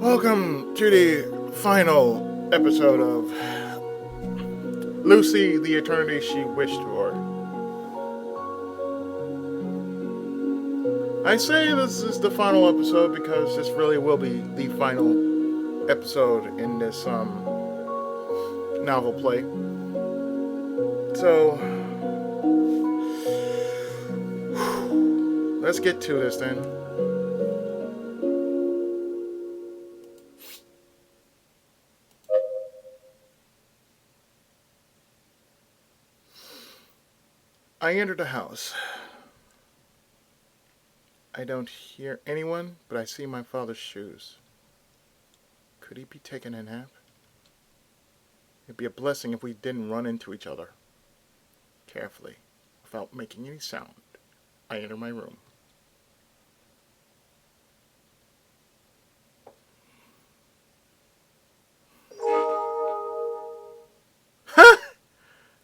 Welcome to the final episode of Lucy, the Eternity She Wished For. I say this is the final episode because this really will be the final episode in this novel play. So, let's get to this then. I enter the house. I don't hear anyone, but I see my father's shoes. Could he be taking a nap? It'd be a blessing if we didn't run into each other. Carefully, without making any sound, I enter my room.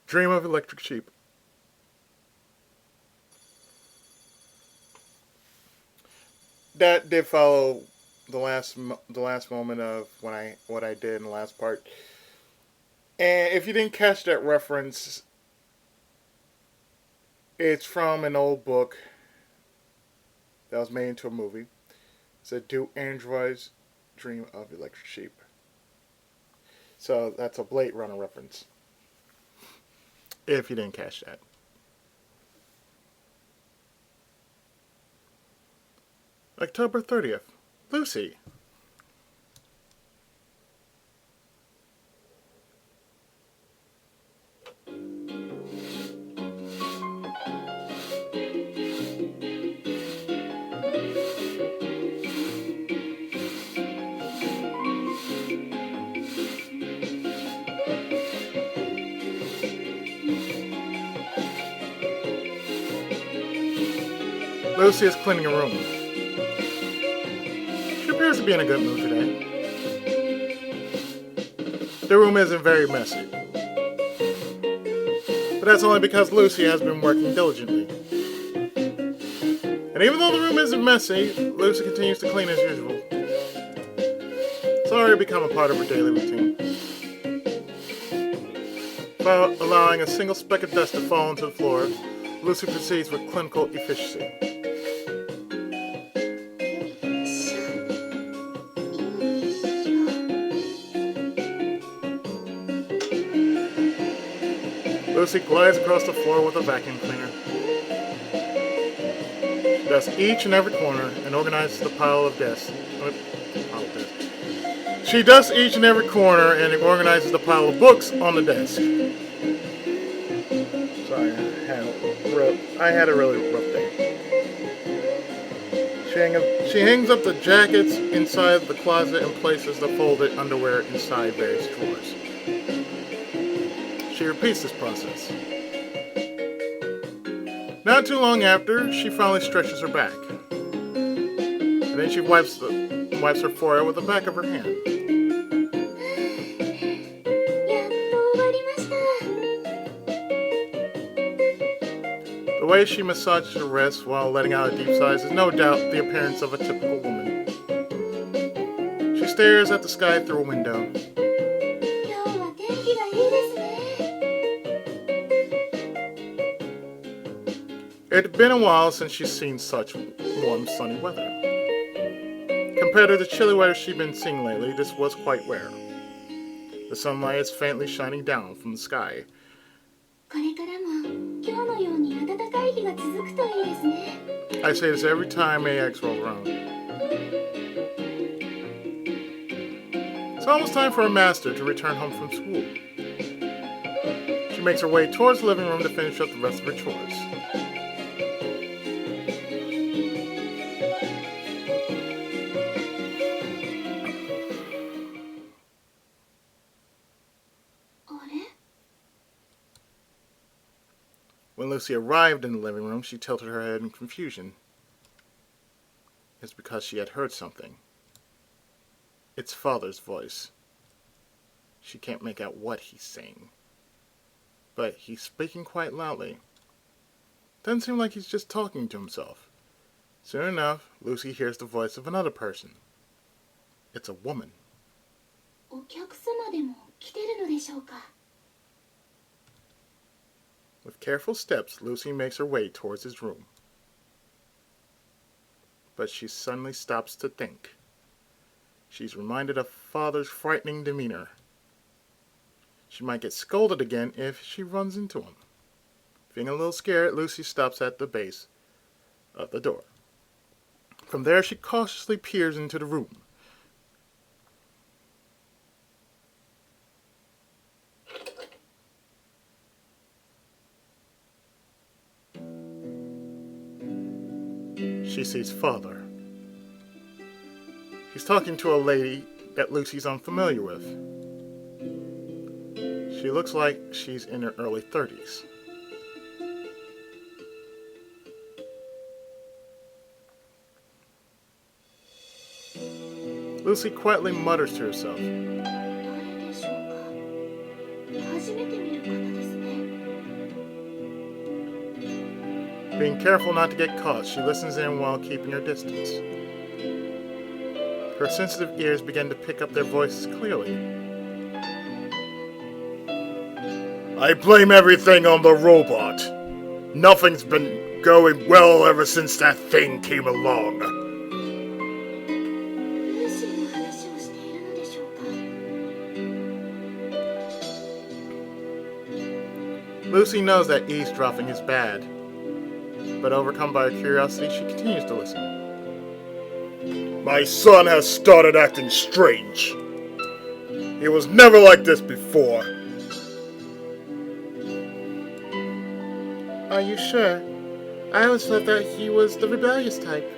Dream of electric sheep. That did follow the last moment of what I did in the last part. And if you didn't catch that reference, it's from an old book that was made into a movie. It said, "Do androids dream of electric sheep?" So that's a Blade Runner reference. If you didn't catch that. October 30th. Lucy. Lucy is cleaning a room. She appears to be in a good mood today. The room isn't very messy. But that's only because Lucy has been working diligently. And even though the room isn't messy, Lucy continues to clean as usual. It's already become a part of her daily routine. Without allowing a single speck of dust to fall onto the floor, Lucy proceeds with clinical efficiency. Lucy glides across the floor with a vacuum cleaner. She does each and every corner and organizes the pile of desks. She does each and every corner and organizes the pile of books on the desk. Sorry, I had a really rough day. She hangs up the jackets inside the closet and places the folded underwear inside various drawers. She repeats this process. Not too long after, she finally stretches her back. And then she wipes her forehead with the back of her hand. The way she massages her wrists while letting out a deep sigh is no doubt the appearance of a typical woman. She stares at the sky through a window. It had been a while since she's seen such warm, sunny weather. Compared to the chilly weather she'd been seeing lately, this was quite rare. The sunlight is faintly shining down from the sky. I say this every time AX rolls around. It's almost time for her master to return home from school. She makes her way towards the living room to finish up the rest of her chores. When Lucy arrived in the living room, she tilted her head in confusion. It's because she had heard something. It's father's voice. She can't make out what he's saying. But he's speaking quite loudly. Doesn't seem like he's just talking to himself. Soon enough, Lucy hears the voice of another person. It's a woman. お客様でも来てるのでしょうか? With careful steps, Lucy makes her way towards his room. But she suddenly stops to think. She's reminded of Father's frightening demeanor. She might get scolded again if she runs into him. Feeling a little scared, Lucy stops at the base of the door. From there, she cautiously peers into the room. She sees Father. He's talking to a lady that Lucy's unfamiliar with. She looks like she's in her early 30s. Lucy quietly mutters to herself. 誰でしょうか? 初めて見る方ですね。 Being careful not to get caught, she listens in while keeping her distance. Her sensitive ears begin to pick up their voices clearly. I blame everything on the robot. Nothing's been going well ever since that thing came along. ルーシーの話をしているのでしょうか? Lucy knows that eavesdropping is bad, but overcome by her curiosity, she continues to listen. My son has started acting strange. He was never like this before. Are you sure? I always thought that he was the rebellious type.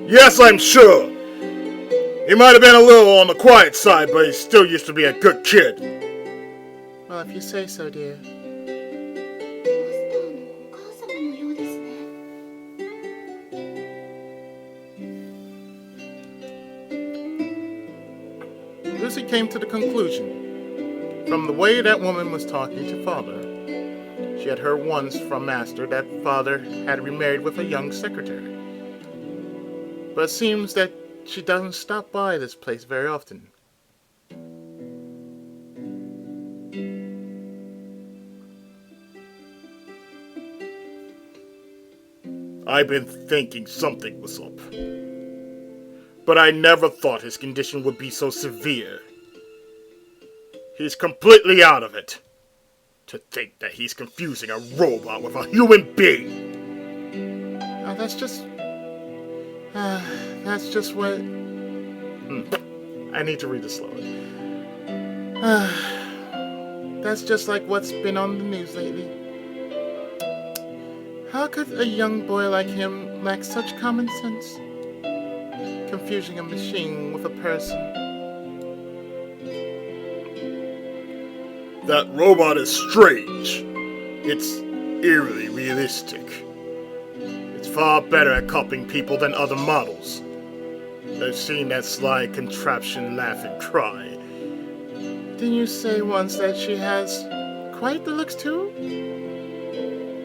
Yes, I'm sure. He might have been a little on the quiet side, but he still used to be a good kid. Well, if you say so, dear. マスターのお母様のようですね。 Lucy came to the conclusion, from the way that woman was talking to Father, she had heard once from Master that Father had remarried with a young secretary. But it seems that she doesn't stop by this place very often. I've been thinking something was up. But I never thought his condition would be so severe. He's completely out of it. To think that he's confusing a robot with a human being. That's just what... I need to read this slowly. That's just like what's been on the news lately. How could a young boy like him lack such common sense? Confusing a machine with a person. That robot is strange. It's eerily realistic. It's far better at copying people than other models. I've seen that sly contraption laugh and cry. Didn't you say once that she has quite the looks too?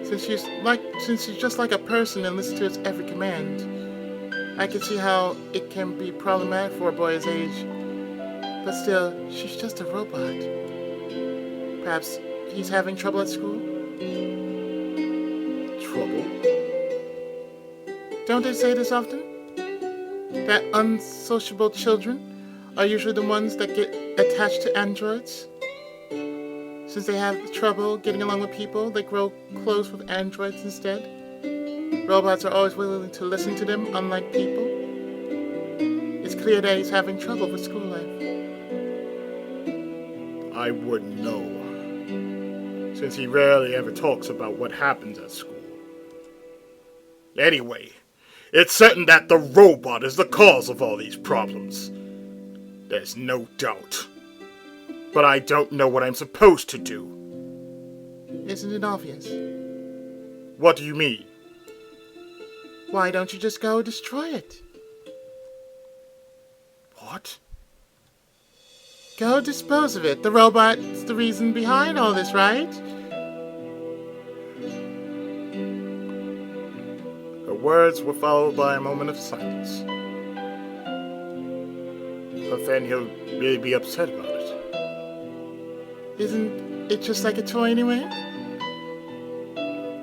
Since she's just like a person and listens to its every command, I can see how it can be problematic for a boy his age. But still, she's just a robot. Perhaps he's having trouble at school? Trouble? Don't they say this often? That unsociable children are usually the ones that get attached to androids? Since they have trouble getting along with people, they grow close with androids instead. Robots are always willing to listen to them, unlike people. It's clear that he's having trouble with school life. I wouldn't know, since he rarely ever talks about what happens at school. Anyway, it's certain that the robot is the cause of all these problems. There's no doubt. But I don't know what I'm supposed to do. Isn't it obvious? What do you mean? Why don't you just go destroy it? What? Go dispose of it. The robot's the reason behind all this, right? Her words were followed by a moment of silence. but then he'll really be upset about it. Isn't it just like a toy anyway?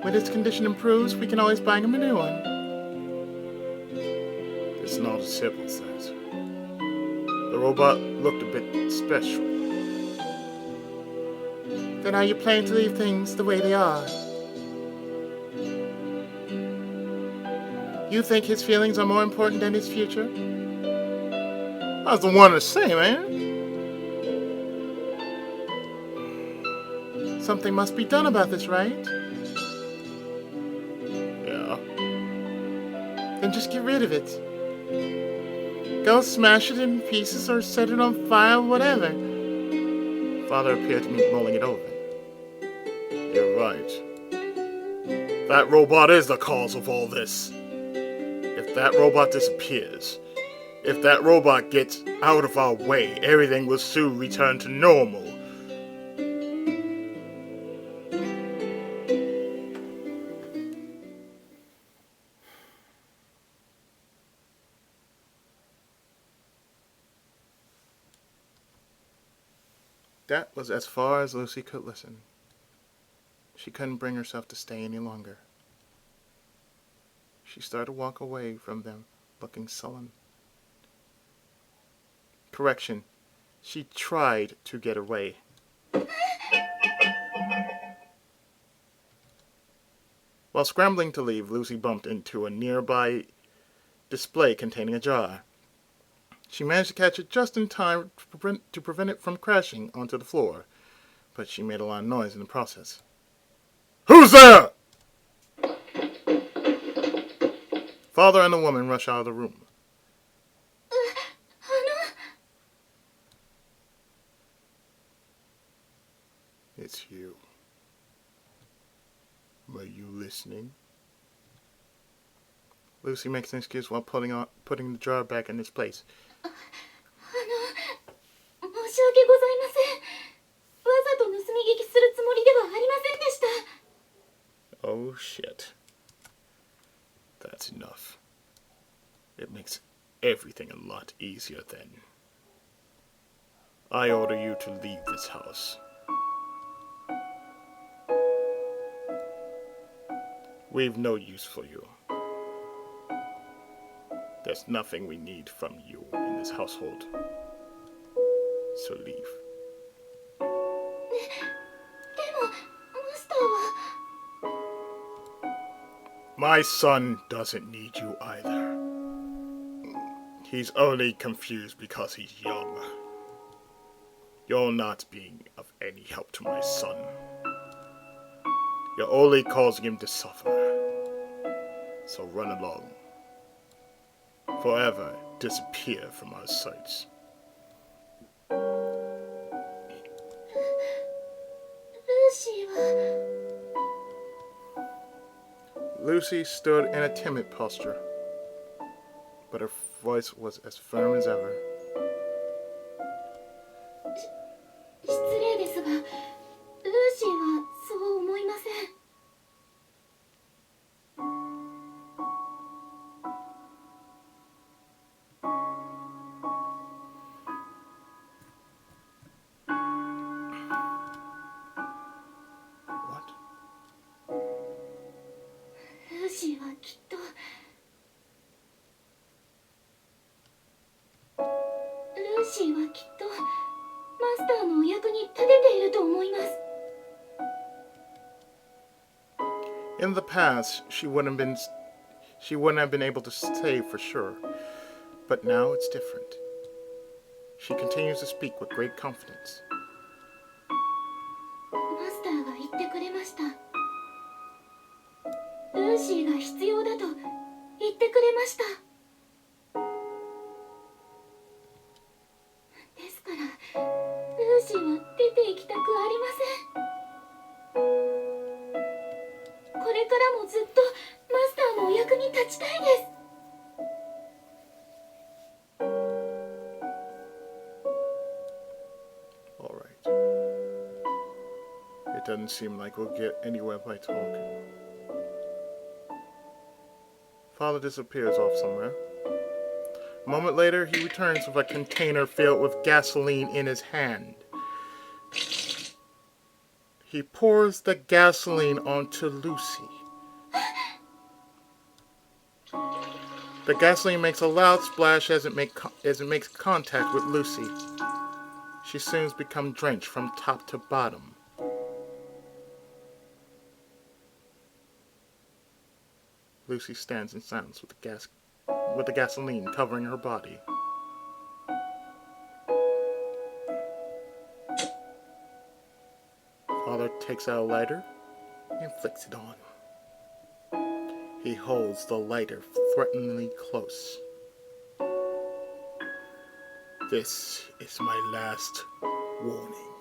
When its condition improves, we can always buy him a new one. It's not as simple as that. The robot looked a bit special. Then are you planning to leave things the way they are? You think his feelings are more important than his future? I was the one to say, man. Something must be done about this, right? Yeah. Then just get rid of it. Go smash it in pieces or set it on fire, whatever. Father appeared to me mulling it over. You're right. That robot is the cause of all this. If that robot disappears, if that robot gets out of our way, everything will soon return to normal. That was as far as Lucy could listen. She couldn't bring herself to stay any longer. She started to walk away from them, looking sullen. Correction, she tried to get away. While scrambling to leave, Lucy bumped into a nearby display containing a jar. She managed to catch it just in time to prevent it from crashing onto the floor, but she made a lot of noise in the process. Who's there? Father and the woman rushed out of the room. It's you. Were you listening? Lucy makes an excuse while putting the jar back in its place. 申し訳ございません。わざと盗み聞きするつもりではありませんでした。 Oh shit. That's enough. It makes everything a lot easier then. I order you to leave this house. We've no use for you. There's nothing we need from you in this household. So leave. でも、マスターは。 My son doesn't need you either. He's only confused because he's young. You're not being of any help to my son. You're only causing him to suffer. So run along. Forever disappear from our sights. Lucy stood in a timid posture, but her voice was as firm as ever. 失礼ですが、ルーシーはそう思いません。 What? ルーシーはきっとマスターのお役に立てていると思います。 In the past, she wouldn't have been able to say for sure, but now it's different. She continues to speak with great confidence. マスターが言ってくれました。ルーシーが必要だと言ってくれました。ですから、ルーシーは出て行きたくありません。これからもずっとマスターのお役に立ちたいです。 All right. It doesn't seem like we'll get anywhere by talking. Father disappears off somewhere. A moment later, he returns with a container filled with gasoline in his hand. He pours the gasoline onto Lucy. The gasoline makes a loud splash as it makes contact with Lucy. She soon becomes drenched from top to bottom. Lucy stands in silence with the gasoline covering her body. Father takes out a lighter and flicks it on. He holds the lighter threateningly close. This is my last warning.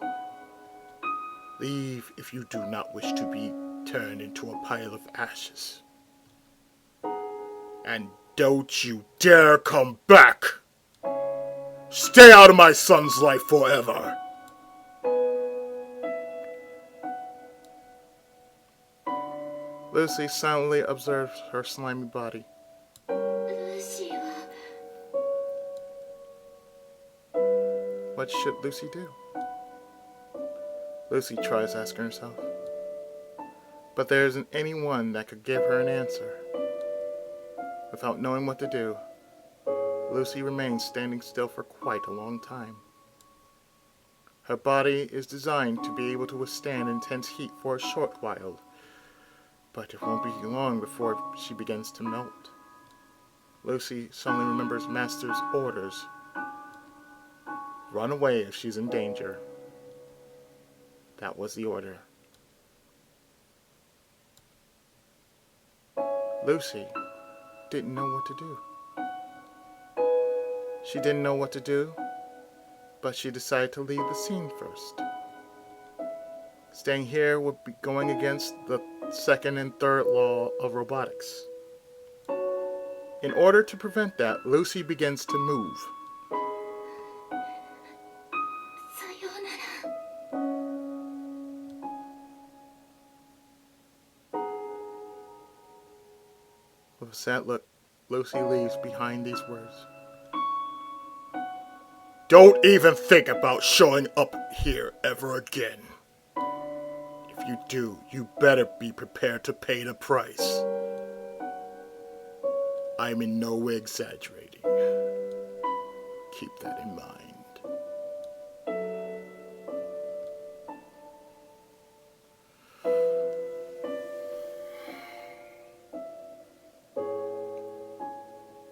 Leave if you do not wish to be turned into a pile of ashes. And don't you dare come back! Stay out of my son's life forever! Lucy silently observes her slimy body. ルーシーは What should Lucy do? Lucy tries asking herself. But there isn't anyone that could give her an answer. Without knowing what to do, Lucy remains standing still for quite a long time. Her body is designed to be able to withstand intense heat for a short while, but it won't be long before she begins to melt. Lucy suddenly remembers Master's orders. Run away if she's in danger. That was the order. Lucy didn't know what to do. She didn't know what to do, but she decided to leave the scene first. Staying here would be going against the second and third law of robotics. In order to prevent that, Lucy begins to move. さようなら With a sad look, Lucy leaves behind these words. Don't even think about showing up here ever again. If you do, you better be prepared to pay the price. I'm in no way exaggerating. Keep that in mind.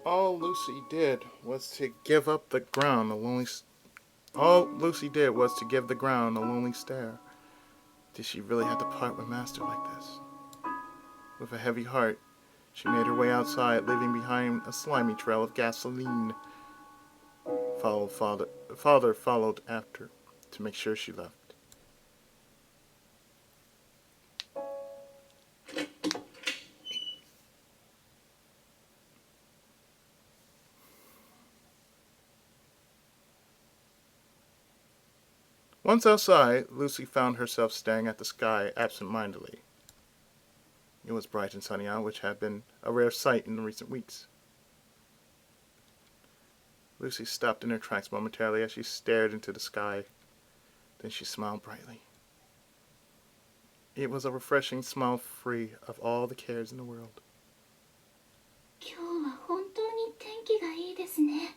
All Lucy did was to give the ground a lonely stare. Did she really have to part with Master like this? With a heavy heart, she made her way outside, leaving behind a slimy trail of gasoline. Father followed after to make sure she left. Once outside, Lucy found herself staring at the sky absent-mindedly. It was bright and sunny out, which had been a rare sight in recent weeks. Lucy stopped in her tracks momentarily as she stared into the sky. Then she smiled brightly. It was a refreshing smile free of all the cares in the world. 今日は本当に天気がいいですね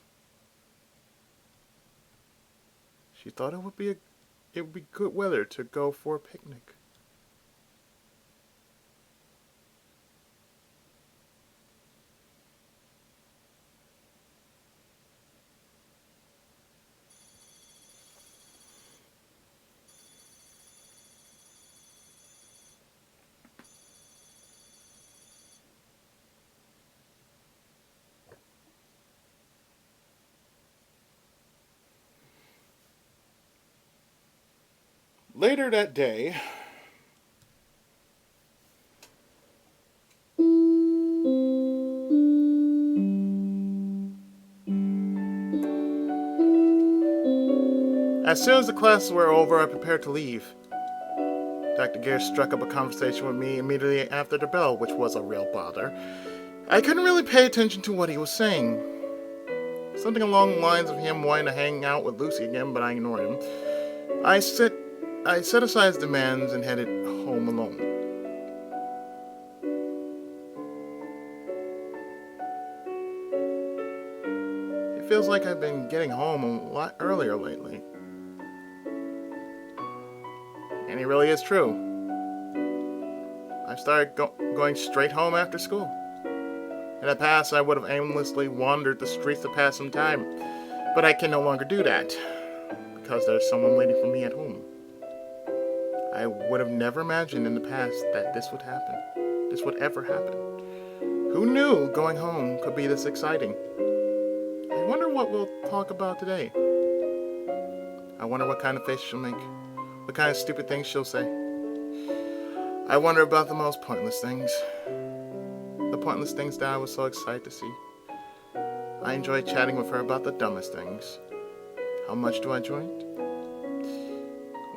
She thought it would be good weather to go for a picnic. Later that day, as soon as the classes were over, I prepared to leave. Dr. Gear struck up a conversation with me immediately after the bell, which was a real bother. I couldn't really pay attention to what he was saying. Something along the lines of him wanting to hang out with Lucy again, but I ignored him. I set aside his demands and headed home alone. It feels like I've been getting home a lot earlier lately. And it really is true. I've started going straight home after school. In the past, I would have aimlessly wandered the streets to pass some time, but I can no longer do that, because there's someone waiting for me at home. I would have never imagined in the past that this would happen. This would ever happen. Who knew going home could be this exciting? I wonder what we'll talk about today. I wonder what kind of face she'll make. What kind of stupid things she'll say. I wonder about the most pointless things. The pointless things that I was so excited to see. I enjoy chatting with her about the dumbest things. How much do I enjoy it?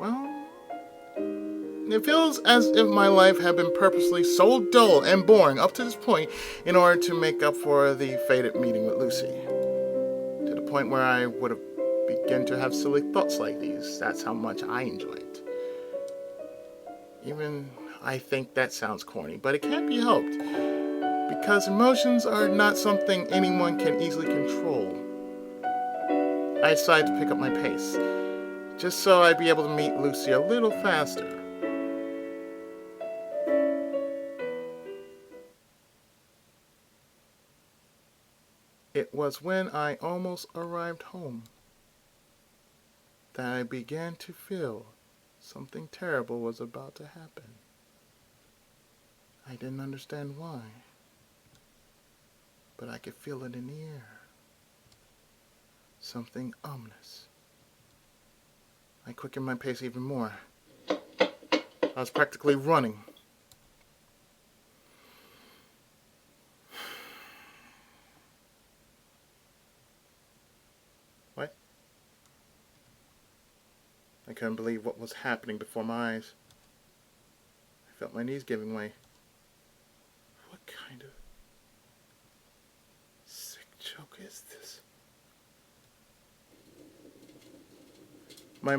Well, it feels as if my life had been purposely so dull and boring up to this point in order to make up for the fated meeting with Lucy. To the point where I would have begun to have silly thoughts like these. That's how much I enjoy it. Even I think that sounds corny, but it can't be helped. Because emotions are not something anyone can easily control. I decided to pick up my pace, just so I'd be able to meet Lucy a little faster. It was when I almost arrived home that I began to feel something terrible was about to happen. I didn't understand why, but I could feel it in the air. Something ominous. I quickened my pace even more. I was practically running. What? I couldn't believe what was happening before my eyes. I felt my knees giving way. What kind of sick joke is this? My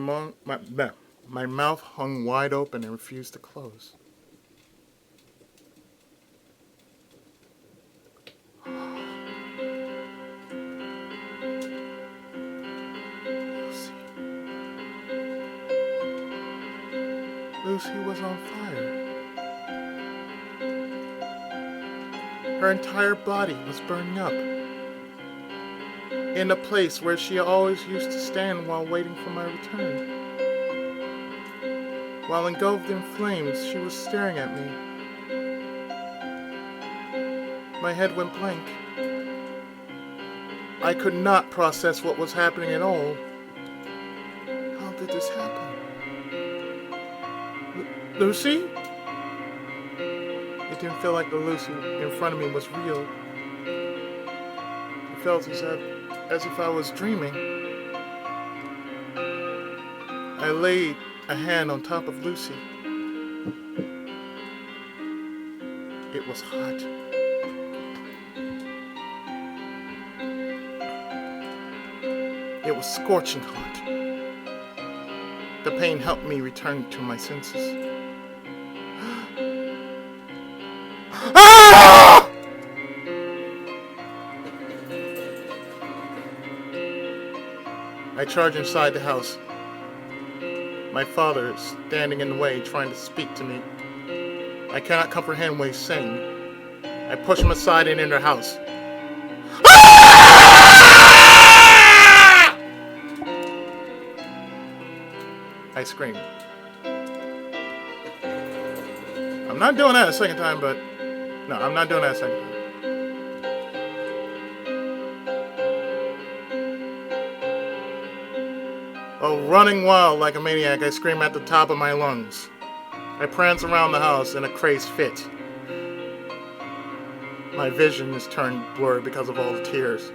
mouth hung wide open and refused to close. Lucy was on fire. Her entire body was burning up. In the place where she always used to stand while waiting for my return. While engulfed in flames, she was staring at me. My head went blank. I could not process what was happening at all. How did this happen? Lucy? It didn't feel like the Lucy in front of me was real. It felt as if I was dreaming. I laid a hand on top of Lucy. It was hot. It was scorching hot. The pain helped me return to my senses. Ah! I charged inside the house. My father is standing in the way, trying to speak to me. I cannot comprehend what he's saying. I push him aside and enter the house. Ah! I screamed. I'm not doing that a second time, but... No, I'm not doing that a second time. Oh, running wild like a maniac, I scream at the top of my lungs. I prance around the house in a crazed fit. My vision is turned blurred because of all the tears.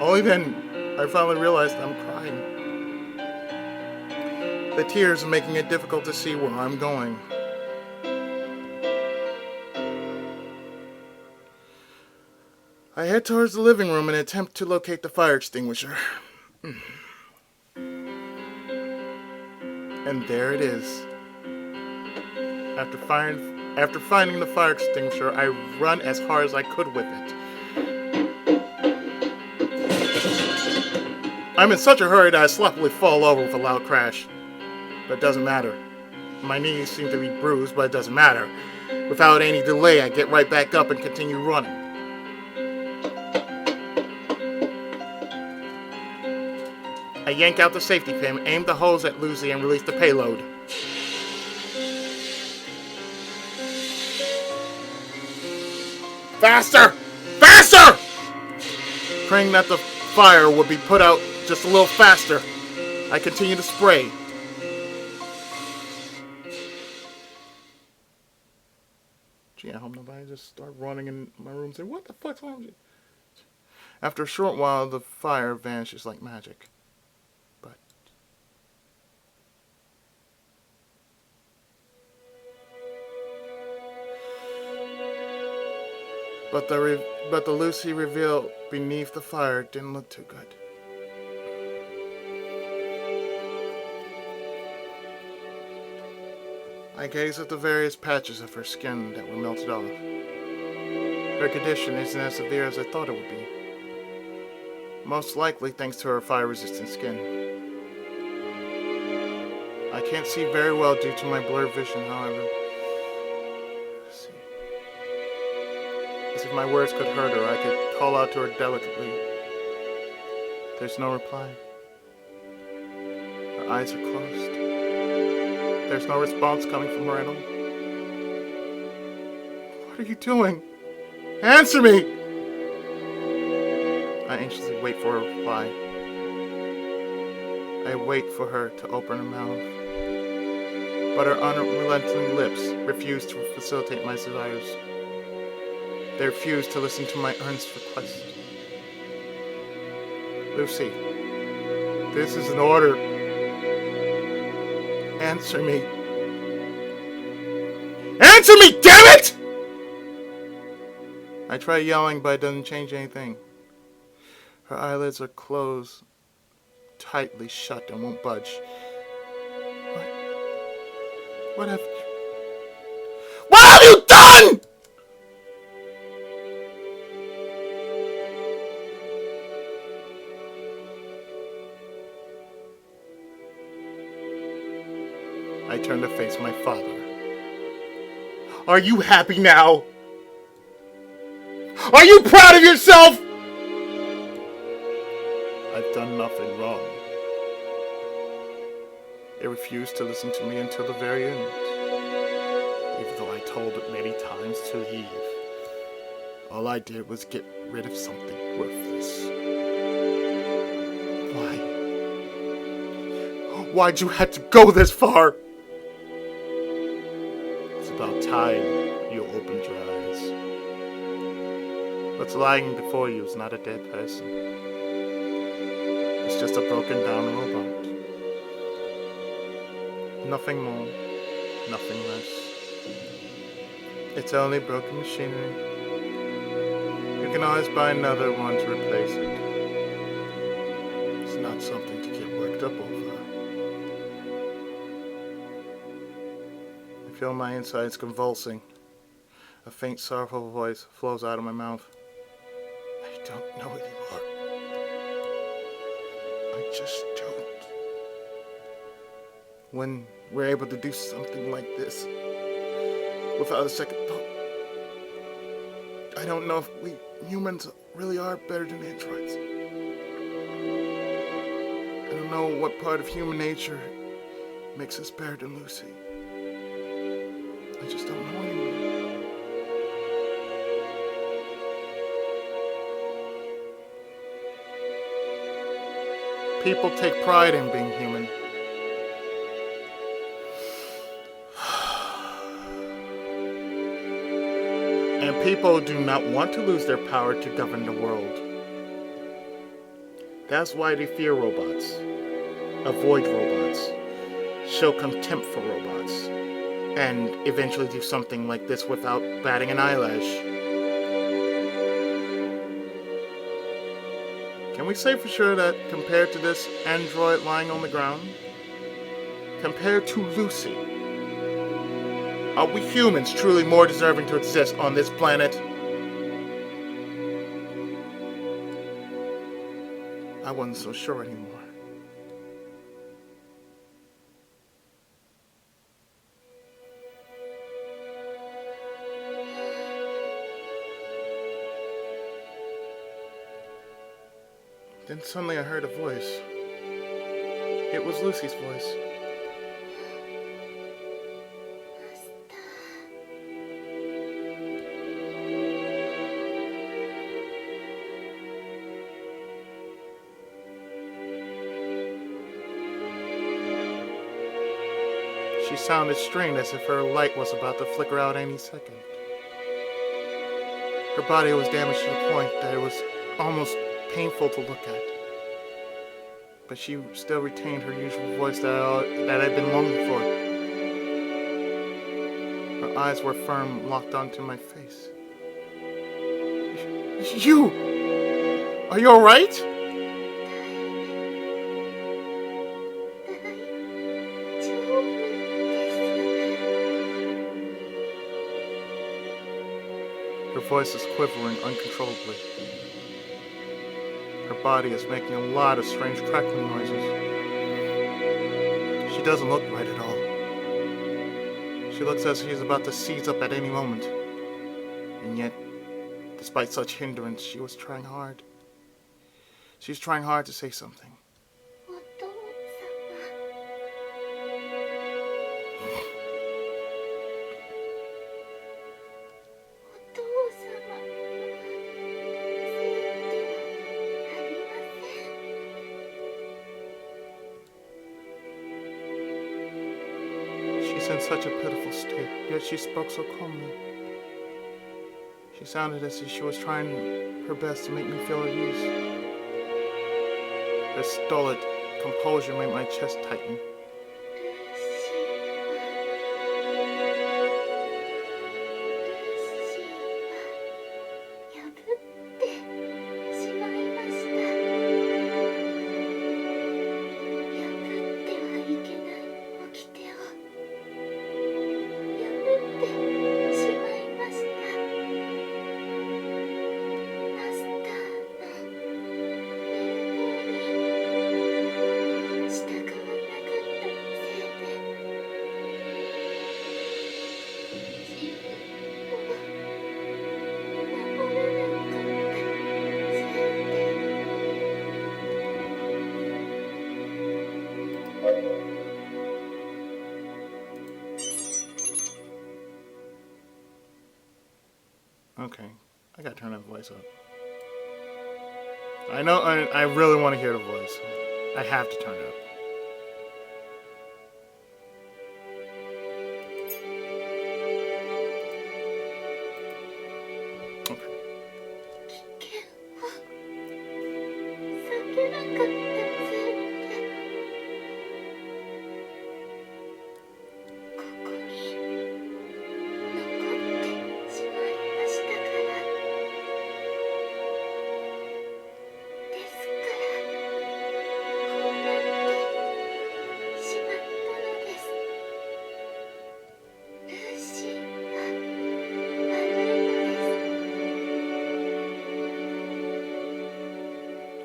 Only then, I finally realized I'm crying. The tears are making it difficult to see where I'm going. I head towards the living room and attempt to locate the fire extinguisher. And there it is. After finding the fire extinguisher, I run as hard as I could with it. I'm in such a hurry that I sloppily fall over with a loud crash. But it doesn't matter. My knees seem to be bruised, but it doesn't matter. Without any delay, I get right back up and continue running. I yank out the safety pin, aim the hose at Lucy, and release the payload. Faster! Faster! Praying that the fire would be put out just a little faster, I continue to spray. Gee, I hope nobody just start running in my room and say, "What the fuck's wrong with you?" After a short while, the fire vanishes like magic. But the Lucy revealed beneath the fire didn't look too good. I gaze at the various patches of her skin that were melted off. Her condition isn't as severe as I thought it would be. Most likely thanks to her fire-resistant skin. I can't see very well due to my blurred vision, however. As if my words could hurt her, I could call out to her delicately. There's no reply. Her eyes are closed. There's no response coming from her at all. What are you doing? Answer me! I anxiously wait for a reply. I wait for her to open her mouth. But her unrelenting lips refuse to facilitate my desires. They refuse to listen to my earnest request. Lucy, this is an order. Answer me. Answer me, damn it! I try yelling, but it doesn't change anything. Her eyelids are closed, tightly shut, and won't budge. What have you done? I turn to face my father. Are you happy now? Are you proud of yourself? I've done nothing wrong. It refused to listen to me until the very end. Even though I told it many times to leave. All I did was get rid of something worthless. Why? Why'd you have to go this far? It's about time you opened your eyes. What's lying before you is not a dead person. It's just a broken down robot. Nothing more, nothing less. It's only broken machinery. You can always buy another one to replace it. It's not something to get worked up over. I feel my insides convulsing. A faint, sorrowful voice flows out of my mouth. I don't know anymore. I just don't. When we're able to do something like this without a second thought, I don't know if we humans really are better than androids. I don't know what part of human nature makes us better than Lucy. I just don't know anymore. People take pride in being human. And people do not want to lose their power to govern the world. That's why they fear robots, avoid robots, show contempt for robots, and eventually do something like this without batting an eyelash. Can we say for sure that compared to this android lying on the ground, compared to Lucy, are we humans truly more deserving to exist on this planet? I wasn't so sure anymore. Then suddenly I heard a voice. It was Lucy's voice. She sounded strained, as if her light was about to flicker out any second. Her body was damaged to the point that it was almost painful to look at. But she still retained her usual voice that I'd been longing for. Her eyes were firm, locked onto my face. You! Are you alright? Her voice is quivering uncontrollably. Her body is making a lot of strange crackling noises. She doesn't look right at all. She looks as if she's about to seize up at any moment. And yet, despite such hindrance, she was trying hard. She's trying hard to say something. She's in such a pitiful state, yet she spoke so calmly. She sounded as if she was trying her best to make me feel at ease. Her stolid composure made my chest tighten. Okay, I gotta turn that voice up. I know, I really want to hear the voice. I have to turn it up. Okay.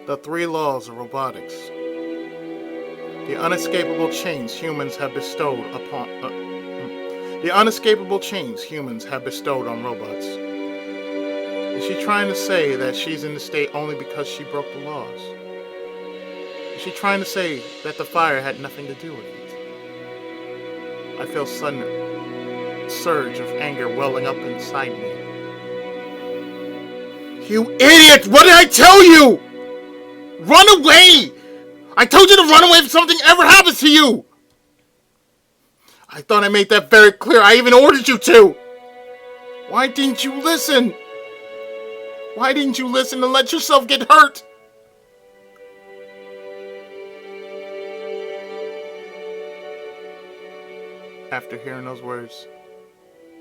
The three laws of robotics. The unescapable chains humans have bestowed upon on robots. Is she trying to say that she's in the state only because she broke the laws? Is she trying to say that the fire had nothing to do with it? I feel a sudden surge of anger welling up inside me. You idiot! What did I tell you? Run away! I told you to run away if something ever happens to you! I thought I made that very clear. I even ordered you to! Why didn't you listen? Why didn't you listen and let yourself get hurt? After hearing those words,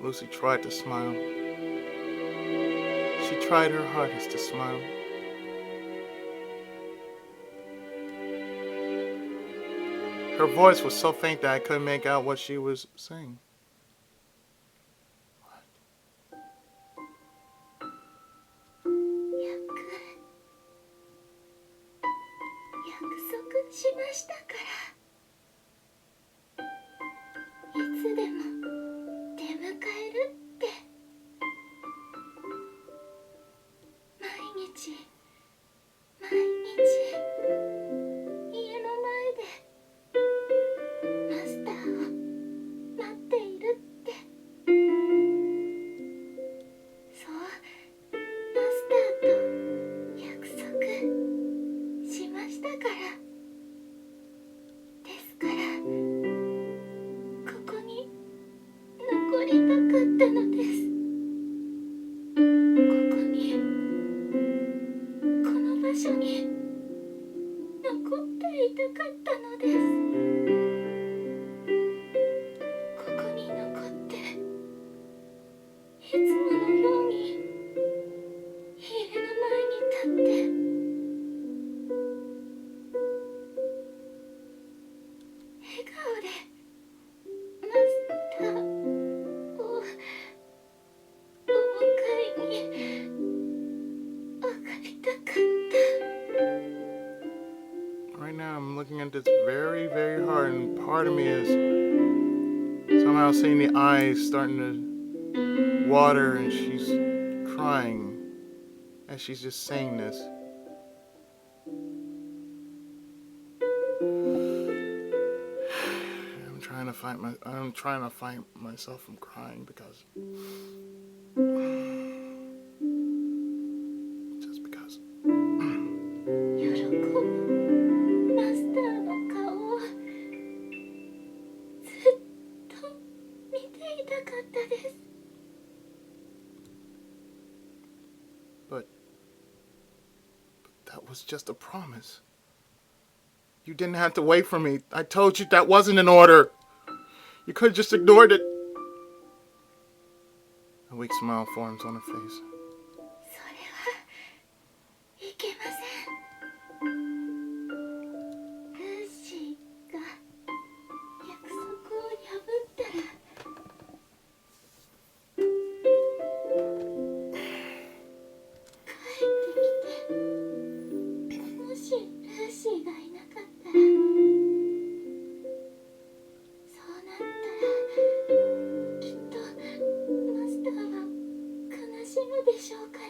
Lucy tried to smile. She tried her hardest to smile. Her voice was so faint that I couldn't make out what she was saying.約束しましたから、いつでも出迎えるって。毎日毎日家の前でマスターを待っているって。そう、マスターと約束しましたから。ですからここに残りたかったのです。ここに、この場所に残っていたかったのです。ここに残っていつものように家の前に立って、笑顔でマスターをお迎えに上がりたかった。 Right now I'm looking at this very, very hard, and part of me is somehow seeing the eyes starting to water, and she's crying as she's just saying this. I'm trying to fight myself from crying because just because. 喜ぶマスターの顔をずっと見ていたかったです。 But that was just a promise. You didn't have to wait for me. I told you that wasn't an order. You could have just ignored it. A weak smile forms on her face. それはいけません。ルーシーが約束を破ったら、帰ってきて、もしルーシーがいなかったら、そうなったらきっとマスターは悲しむでしょうから。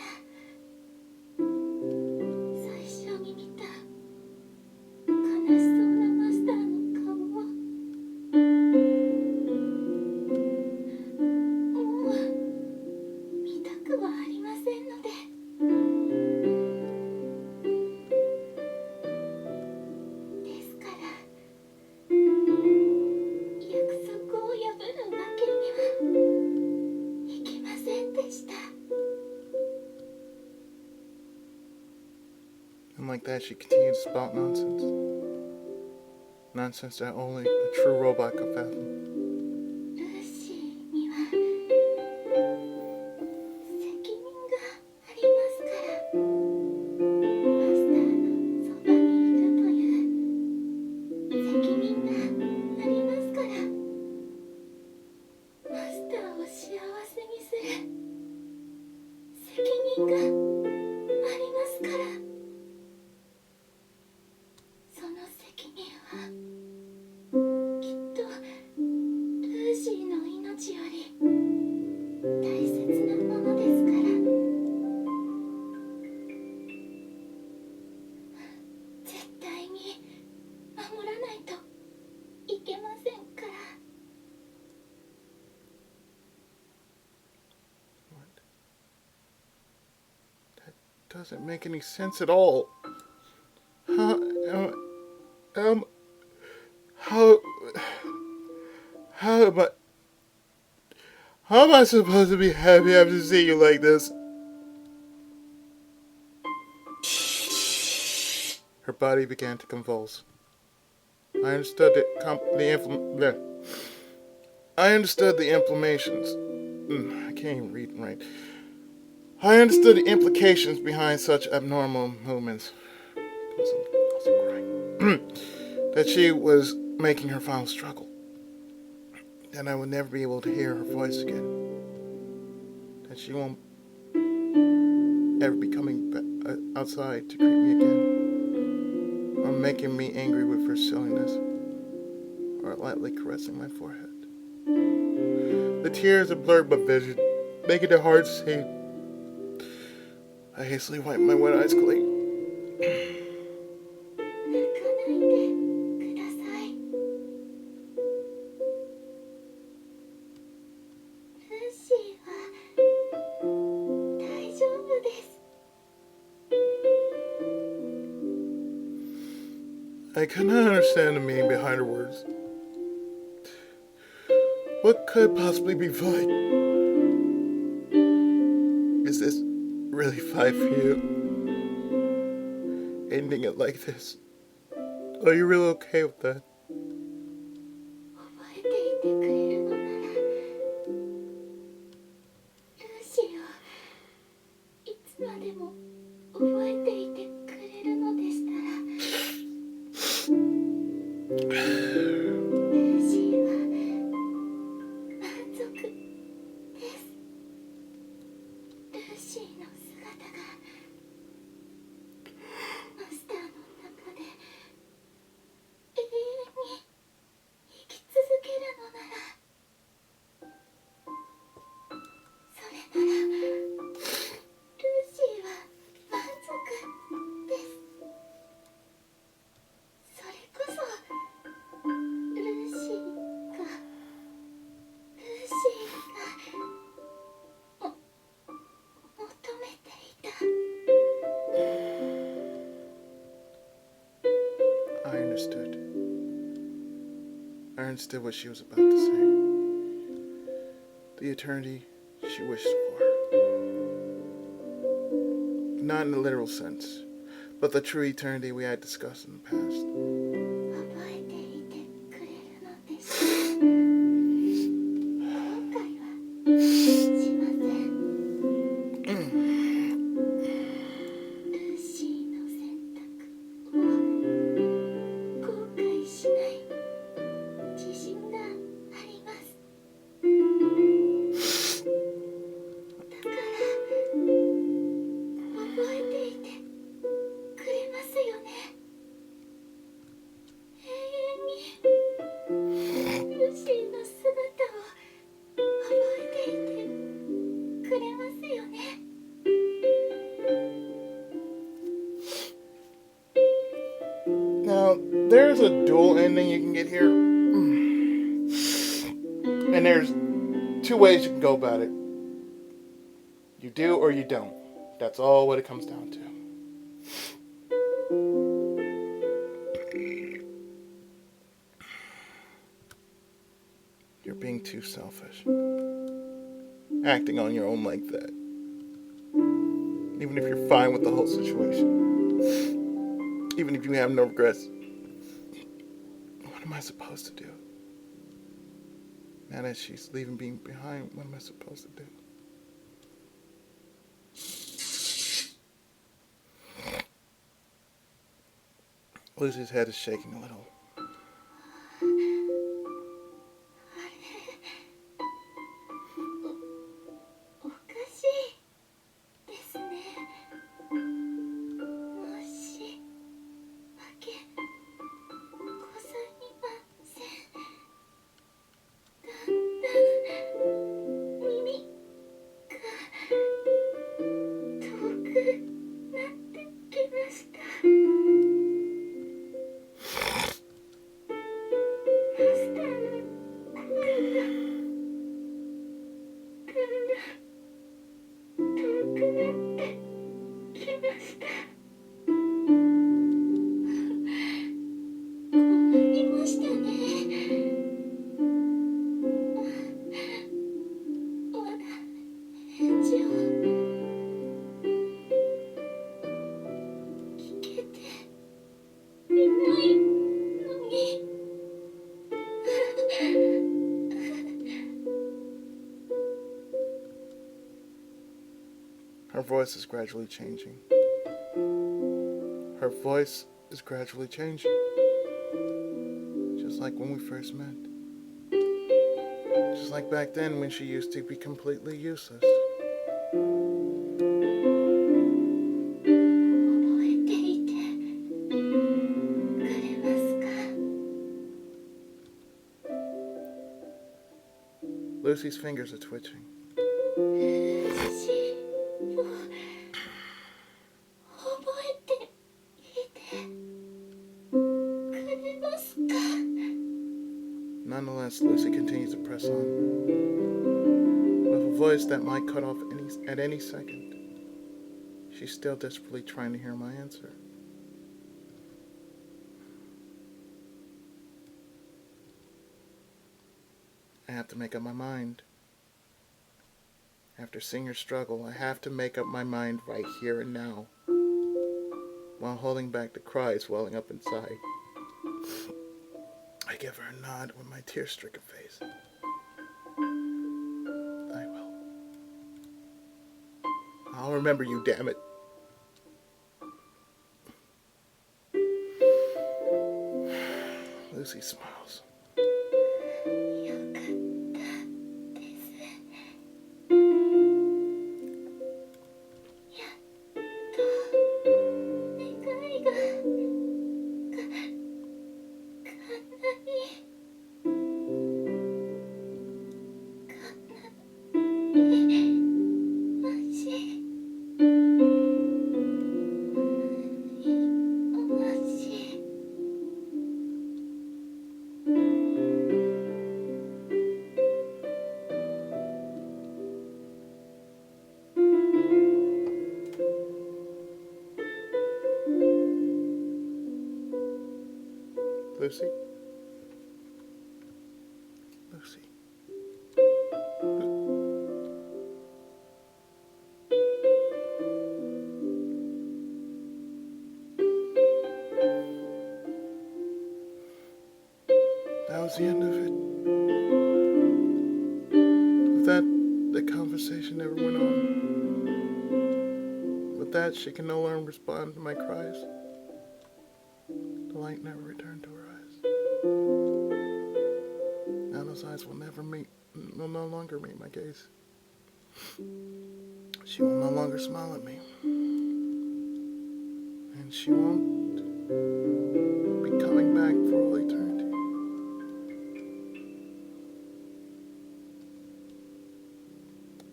最初に見た悲しそうなマスターの顔をもう見たくはありませんので。ですから約束を破るわけにはいきませんでした。 And like that, she continued to spout nonsense. Nonsense that only a true robot could fathom. ルーシーには責任がありますから。マスターのそばにいるという責任がありますから。マスターを幸せにする責任がありますから。その責任はきっとルーシーの命より大切なものですから。絶対に守らないといけませんから。 What? That doesn't make any sense at all. How am I supposed to be happy after seeing you like this? Her body began to convulse. I understood the inflammations. I can't even read right. I understood the implications behind such abnormal movements. I'm also crying. That she was making her final struggle. Then I will never be able to hear her voice again. That she won't ever be coming outside to greet me again, or making me angry with her silliness, or lightly caressing my forehead. The tears have blurred my vision, making it hard to see. I hastily wipe my wet eyes clean. 泣かないでください。ルーシーは大丈夫です。 I could not understand the meaning behind her words. What could possibly be fine? Is this really fine for you? Ending it like this? Are you really okay with that? 覚えていてくれるのなら、ルーシーをいつまでも覚えていてくれるのでしたら、ルーシーは満足です。ルーシーの姿がマスターの中で永遠に生き続けるのなら、それならルーシーは満足です。それこそルーシーが求めていた。 I understood. I understood what she was about to say. The eternity she wished for. Not in the literal sense, but the true eternity we had discussed in the past. 覚えていてくれるのでしたら、後悔はしません。ルーシーの選択を後悔しない自信があります。だから覚えていてくれますよね。永遠にルーシーの姿を覚えていてくれますよね。 Now, there's a dual ending you can get here. And there's two ways you can go about it. You do or you don't. That's all what it comes down to. You're being too selfish. Acting on your own like that. Even if you're fine with the whole situation. Even if you have no regrets. What am I supposed to do? Now that she's leaving me behind, what am I supposed to do? Lucy's head is shaking a little. おかしいですね。もしわけございません。だんだん耳が遠くなってきました。マスターの声がだんだん遠くなってきました。困りましたね。まだ返事を聞けていないのに。 Her voice is gradually changing. Her voice is gradually changing. Just Just like when we first met. Just like back then when she used to be completely useless. 覚えていてくれますか？ Lucy's fingers are twitching. 私を覚えていてくれますか？ Nonetheless, Lucy continues to press on. With a voice that might cut off at any second, she's still desperately trying to hear my answer. I have to make up my mind. After seeing her struggle, I have to make up my mind right here and now, while holding back the cries welling up inside. I give her a nod with my tear-stricken face. I will. I'll remember you, damn it. Lucy smiles. よかったです。やっと願いがLucy? Lucy. That was the end of it. With that, the conversation never went on. With that, she can no longer respond to my cries. The light never returned to her eyes. Now those eyes will no longer meet my gaze. She will no longer smile at me. And she won't be coming back for all eternity.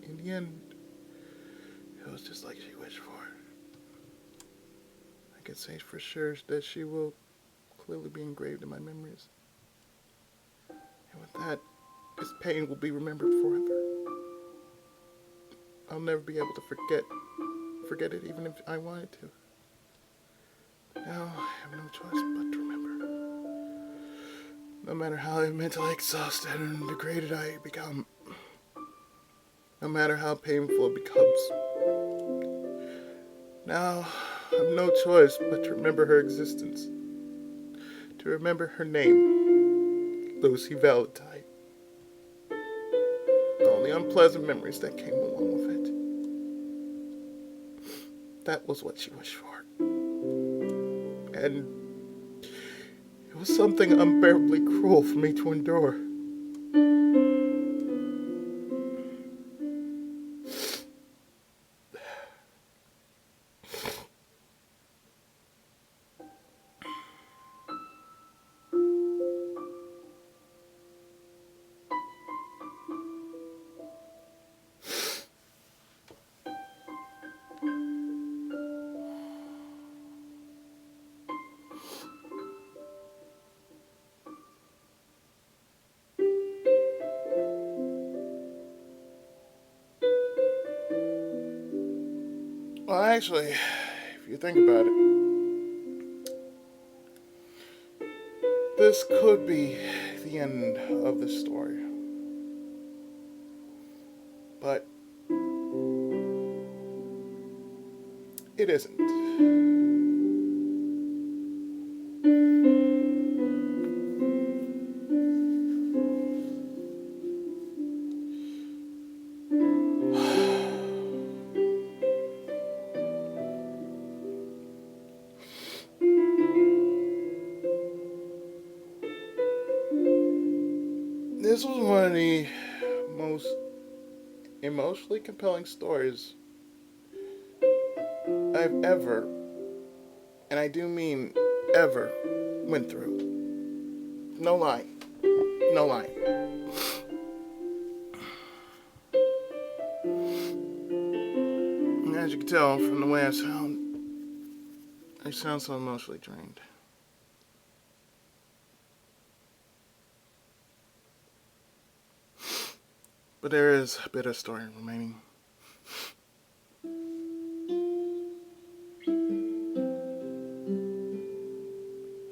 In the end, it was just like she wished for. I can say for sure that she will clearly be engraved in my memories. And with that, this pain will be remembered forever. I'll never be able to forget it even if I wanted to. Now, I have no choice but to remember. No matter how mentally exhausted and degraded I become, no matter how painful it becomes, now I have no choice but to remember her existence, to remember her name, Lucy Valentine. All the unpleasant memories that came along with it. That was what she wished for. And it was something unbearably cruel for me to endure. Well, actually, if you think about it, this could be the end of the story. But it isn't. This was one of the most emotionally compelling stories I've ever, and I do mean ever, went through. No lie. No lie. And as you can tell from the way I sound so emotionally drained. But there is a bit of story remaining.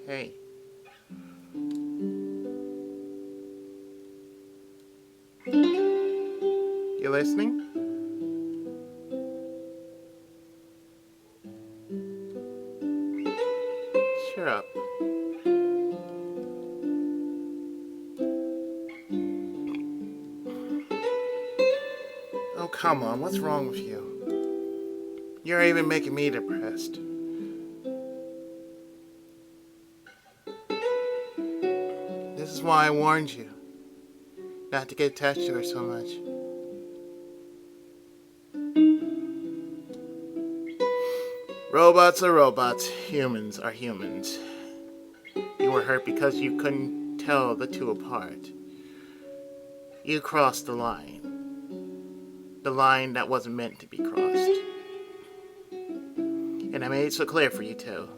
Hey. You listening? Cheer up. Oh, come on. What's wrong with you? You're even making me depressed. This is why I warned you not to get attached to her so much. Robots are robots. Humans are humans. You were hurt because you couldn't tell the two apart. You crossed the line. The line that wasn't meant to be crossed. And I made it so clear for you too.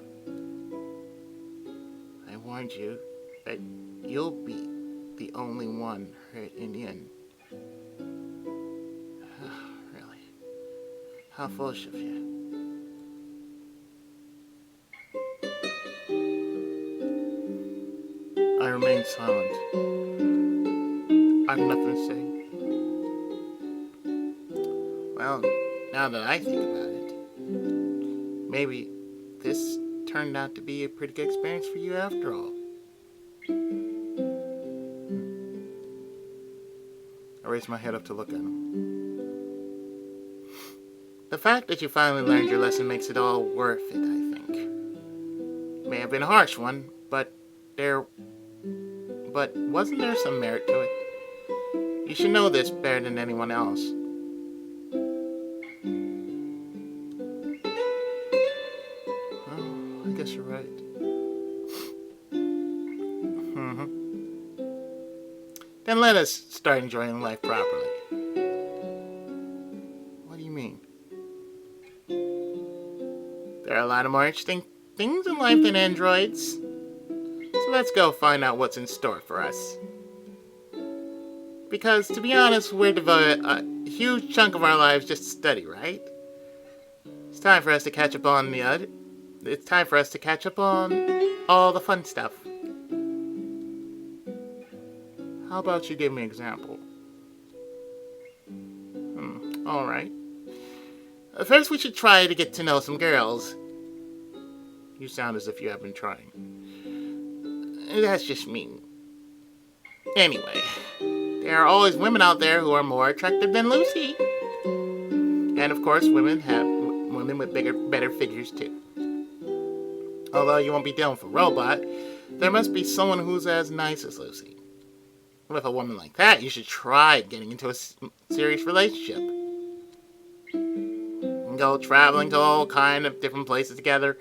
I warned you that you'll be the only one hurt in the end. Really? How foolish of you. I remained silent. I've nothing to say. Well, now that I think about it, maybe this turned out to be a pretty good experience for you after all. I raised my head up to look at him. The fact that you finally learned your lesson makes it all worth it, I think. It may have been a harsh one, but wasn't there some merit to it? You should know this better than anyone else. Oh, I guess you're right. Then let us start enjoying life properly. What do you mean? There are a lot of more interesting things in life than androids. So let's go find out what's in store for us. Because, to be honest, we're devoted a huge chunk of our lives just to study, right? It's time for us to catch up on It's time for us to catch up on all the fun stuff. How about you give me an example? Alright. First, we should try to get to know some girls. You sound as if you have been trying. That's just me. Anyway, there are always women out there who are more attractive than Lucy. And of course, women with better figures too. Although you won't be dealing with a robot, there must be someone who's as nice as Lucy. With a woman like that, you should try getting into a serious relationship. And go traveling to all kind of different places together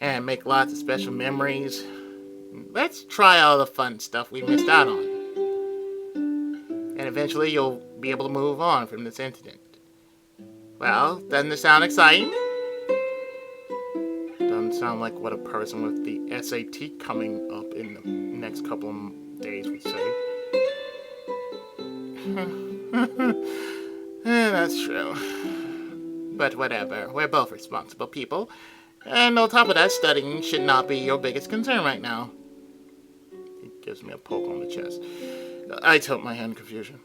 and make lots of special memories. Let's try all the fun stuff we missed out on. And eventually you'll be able to move on from this incident. Well, doesn't it sound exciting? Doesn't sound like what a person with the SAT coming up in the next couple of days would say. That's true. But whatever, we're both responsible people. And on top of that, studying should not be your biggest concern right now. He gives me a poke on the chest. I tilt my hand in confusion.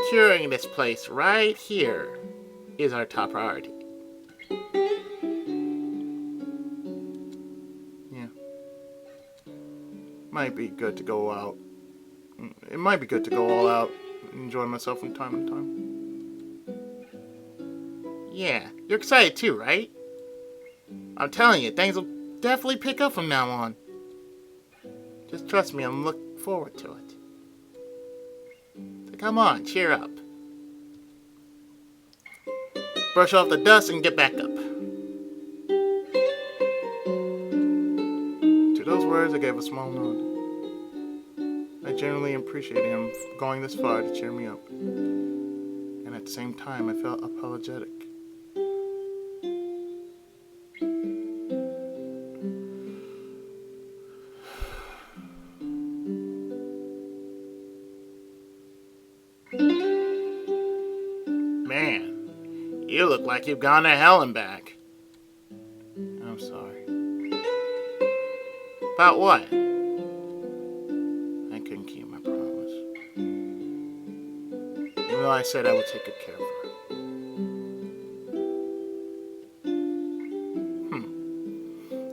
Curing this place right here is our top priority. Yeah. Might be good to go out. It might be good to go all out and enjoy myself from time to time. Yeah, you're excited too, right? I'm telling you, things will definitely pick up from now on. Just trust me, I'm forward to it. So come on, cheer up. Brush off the dust and get back up. To those words, I gave a small nod. I genuinely appreciated him going this far to cheer me up. And at the same time, I felt apologetic. Man, you look like you've gone to hell and back. I'm sorry. About what? I couldn't keep my promise. Even though I said I would take good care of her.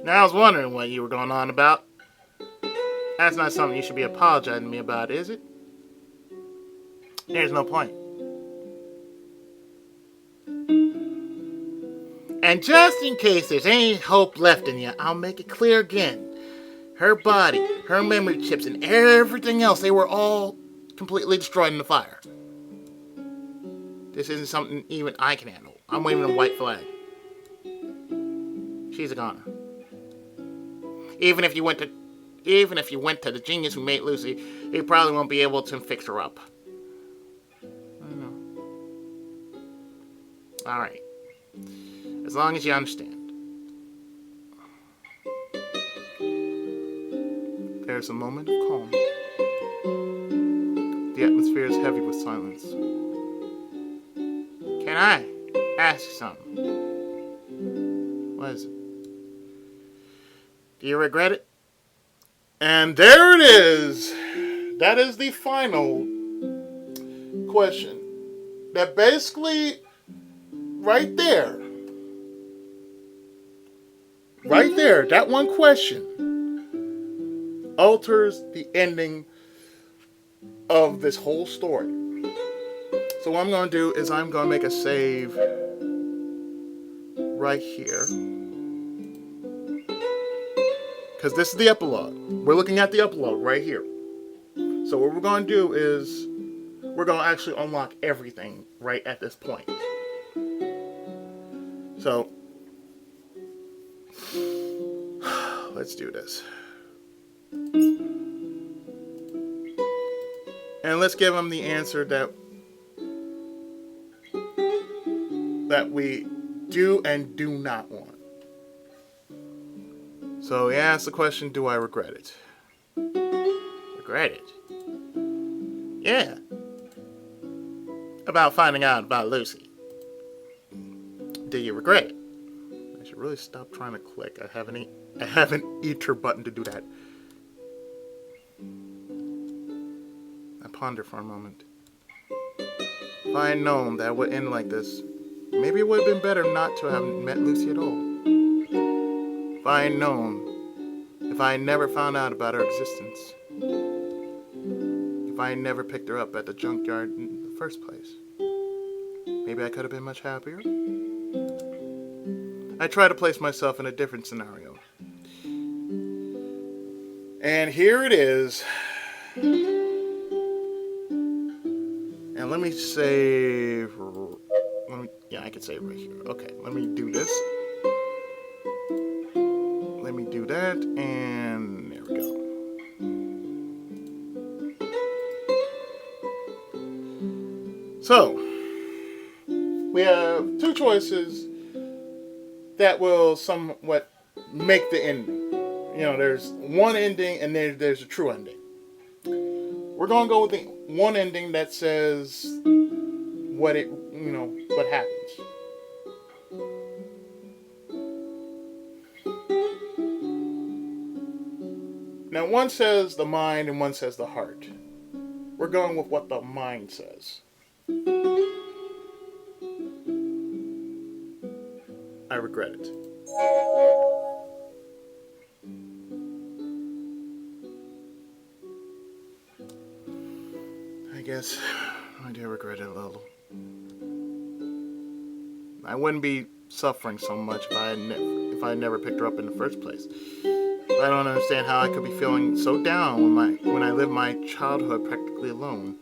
Now I was wondering what you were going on about. That's not something you should be apologizing to me about, is it? There's no point. And just in case there's any hope left in you, I'll make it clear again. Her body, her memory chips, and everything else, they were all completely destroyed in the fire. This isn't something even I can handle. I'm waving a white flag. She's a goner. Even if you went to the genius who made Lucy, he probably won't be able to fix her up. I know. Alright. As long as you understand. There's a moment of calm. The atmosphere is heavy with silence. Can I ask you something? What is it? Do you regret it? And there it is. That is the final question. That basically, right there, that one question alters the ending of this whole story. So what I'm going to do is I'm going to make a save right here. Because this is the epilogue. We're looking at the epilogue right here. So what we're going to do is we're going to actually unlock everything right at this point. So let's do this. And let's give them the answer that we do and do not want. So he asked the question, do I regret it? Regret it? Yeah. About finding out about Lucy. Do you regret it? I should really stop trying to click. I have an enter button to do that. I ponder for a moment. If I had known that it would end like this, maybe it would have been better not to have met Lucy at all. If I had known, if I had never found out about her existence, if I had never picked her up at the junkyard in the first place, maybe I could have been much happier. I try to place myself in a different scenario. And here it is. And let me save. Yeah, I can save right here. Okay, let me do this. Let me do that, and there we go. So, we have two choices that will somewhat make the ending. You know, there's one ending and there's a true ending. We're going to go with the one ending that says what happens. Now, one says the mind and one says the heart. We're going with what the mind says. I regret it. I guess I do regret it a little. I wouldn't be suffering so much if I had never picked her up in the first place. I don't understand how I could be feeling so down when I lived my childhood practically alone.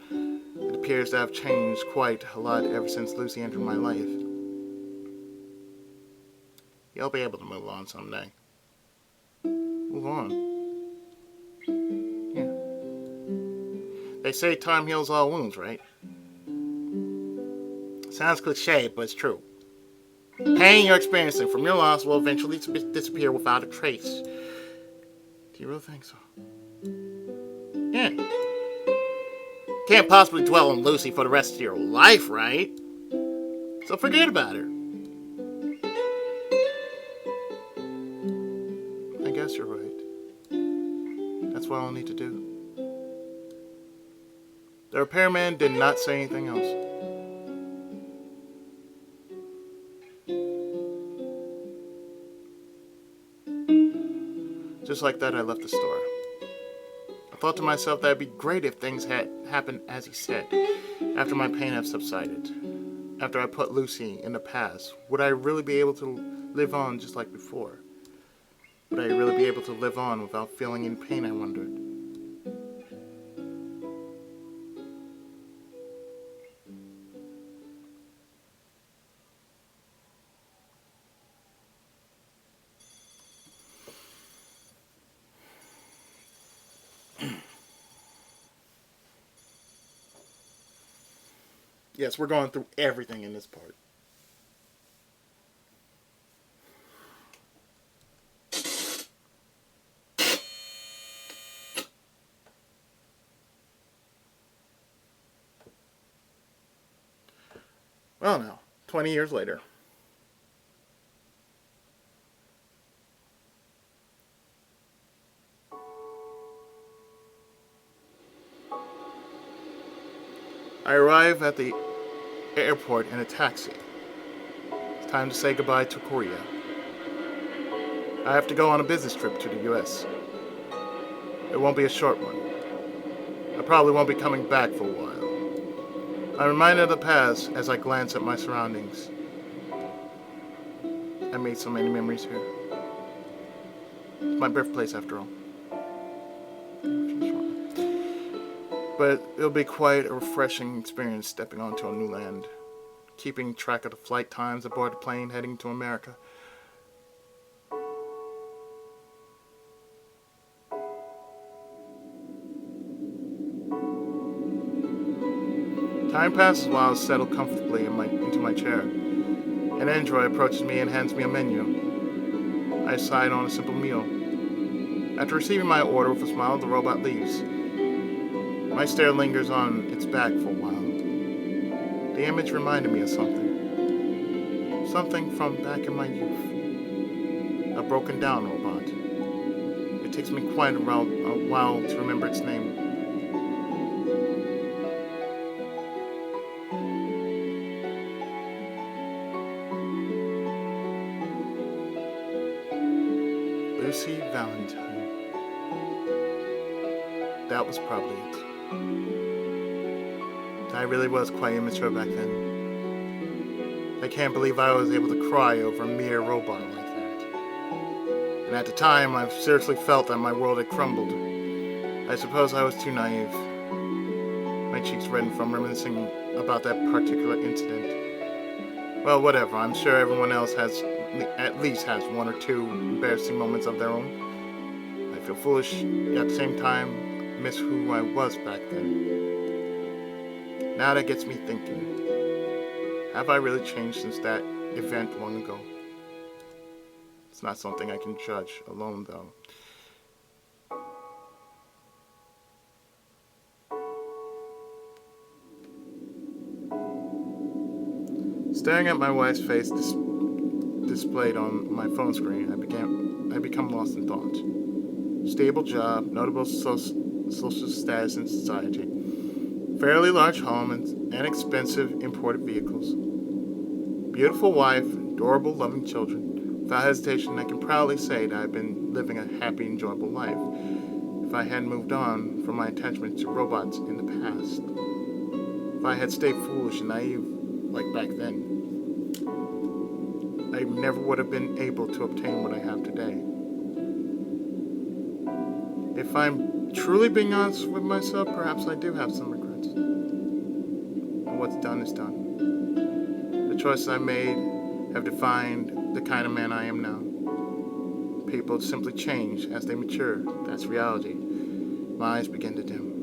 It appears to have changed quite a lot ever since Lucy entered my life. You'll be able to move on someday. Move on. Yeah. They say time heals all wounds, right? Sounds cliche, but it's true. Pain you're experiencing from your loss will eventually disappear without a trace. Do you really think so? Yeah. Can't possibly dwell on Lucy for the rest of your life, right? So forget about her. I guess you're right. That's what I'll need to do. The repairman did not say anything else. Just like that, I left the store. I thought to myself that it'd be great if things had happened as he said, after my pain had subsided. After I put Lucy in the past, would I really be able to live on just like before? Would I really be able to live on without feeling any pain, I wondered. Yes, we're going through everything in this part. Well, now, 20 years later. I arrive at the airport in a taxi. It's time to say goodbye to Korea. I have to go on a business trip to the US. It won't be a short one. I probably won't be coming back for a while. I'm reminded of the past as I glance at my surroundings. I made so many memories here. It's my birthplace after all. But it'll be quite a refreshing experience stepping onto a new land, keeping track of the flight times aboard the plane heading to America. Time passes while I settle comfortably into my chair. An android approaches me and hands me a menu. I decide on a simple meal. After receiving my order with a smile, the robot leaves. My stare lingers on its back for a while. The image reminded me of something. Something from back in my youth. A broken down robot. It takes me quite a while to remember its name. Lucy Valentine. That was probably it. I really was quite immature back then. I can't believe I was able to cry over a mere robot like that. And at the time, I seriously felt that my world had crumbled. I suppose I was too naive. My cheeks reddened from reminiscing about that particular incident. Well, whatever. I'm sure everyone else at least has one or two embarrassing moments of their own. I feel foolish, yet at the same time, miss who I was back then. Now that gets me thinking. Have I really changed since that event long ago? It's not something I can judge alone, though. Staring at my wife's face displayed on my phone screen, I become lost in thought. Stable job, notable social status in society, fairly large home, and expensive imported vehicles. Beautiful wife, adorable, loving children. Without hesitation, I can proudly say that I've been living a happy, enjoyable life. If I hadn't moved on from my attachment to robots in the past. If I had stayed foolish and naive like back then. I never would have been able to obtain what I have today. If I'm truly being honest with myself, perhaps I do have some regrets. But what's done is done. The choices I made have defined the kind of man I am now. People simply change as they mature. That's reality. My eyes begin to dim.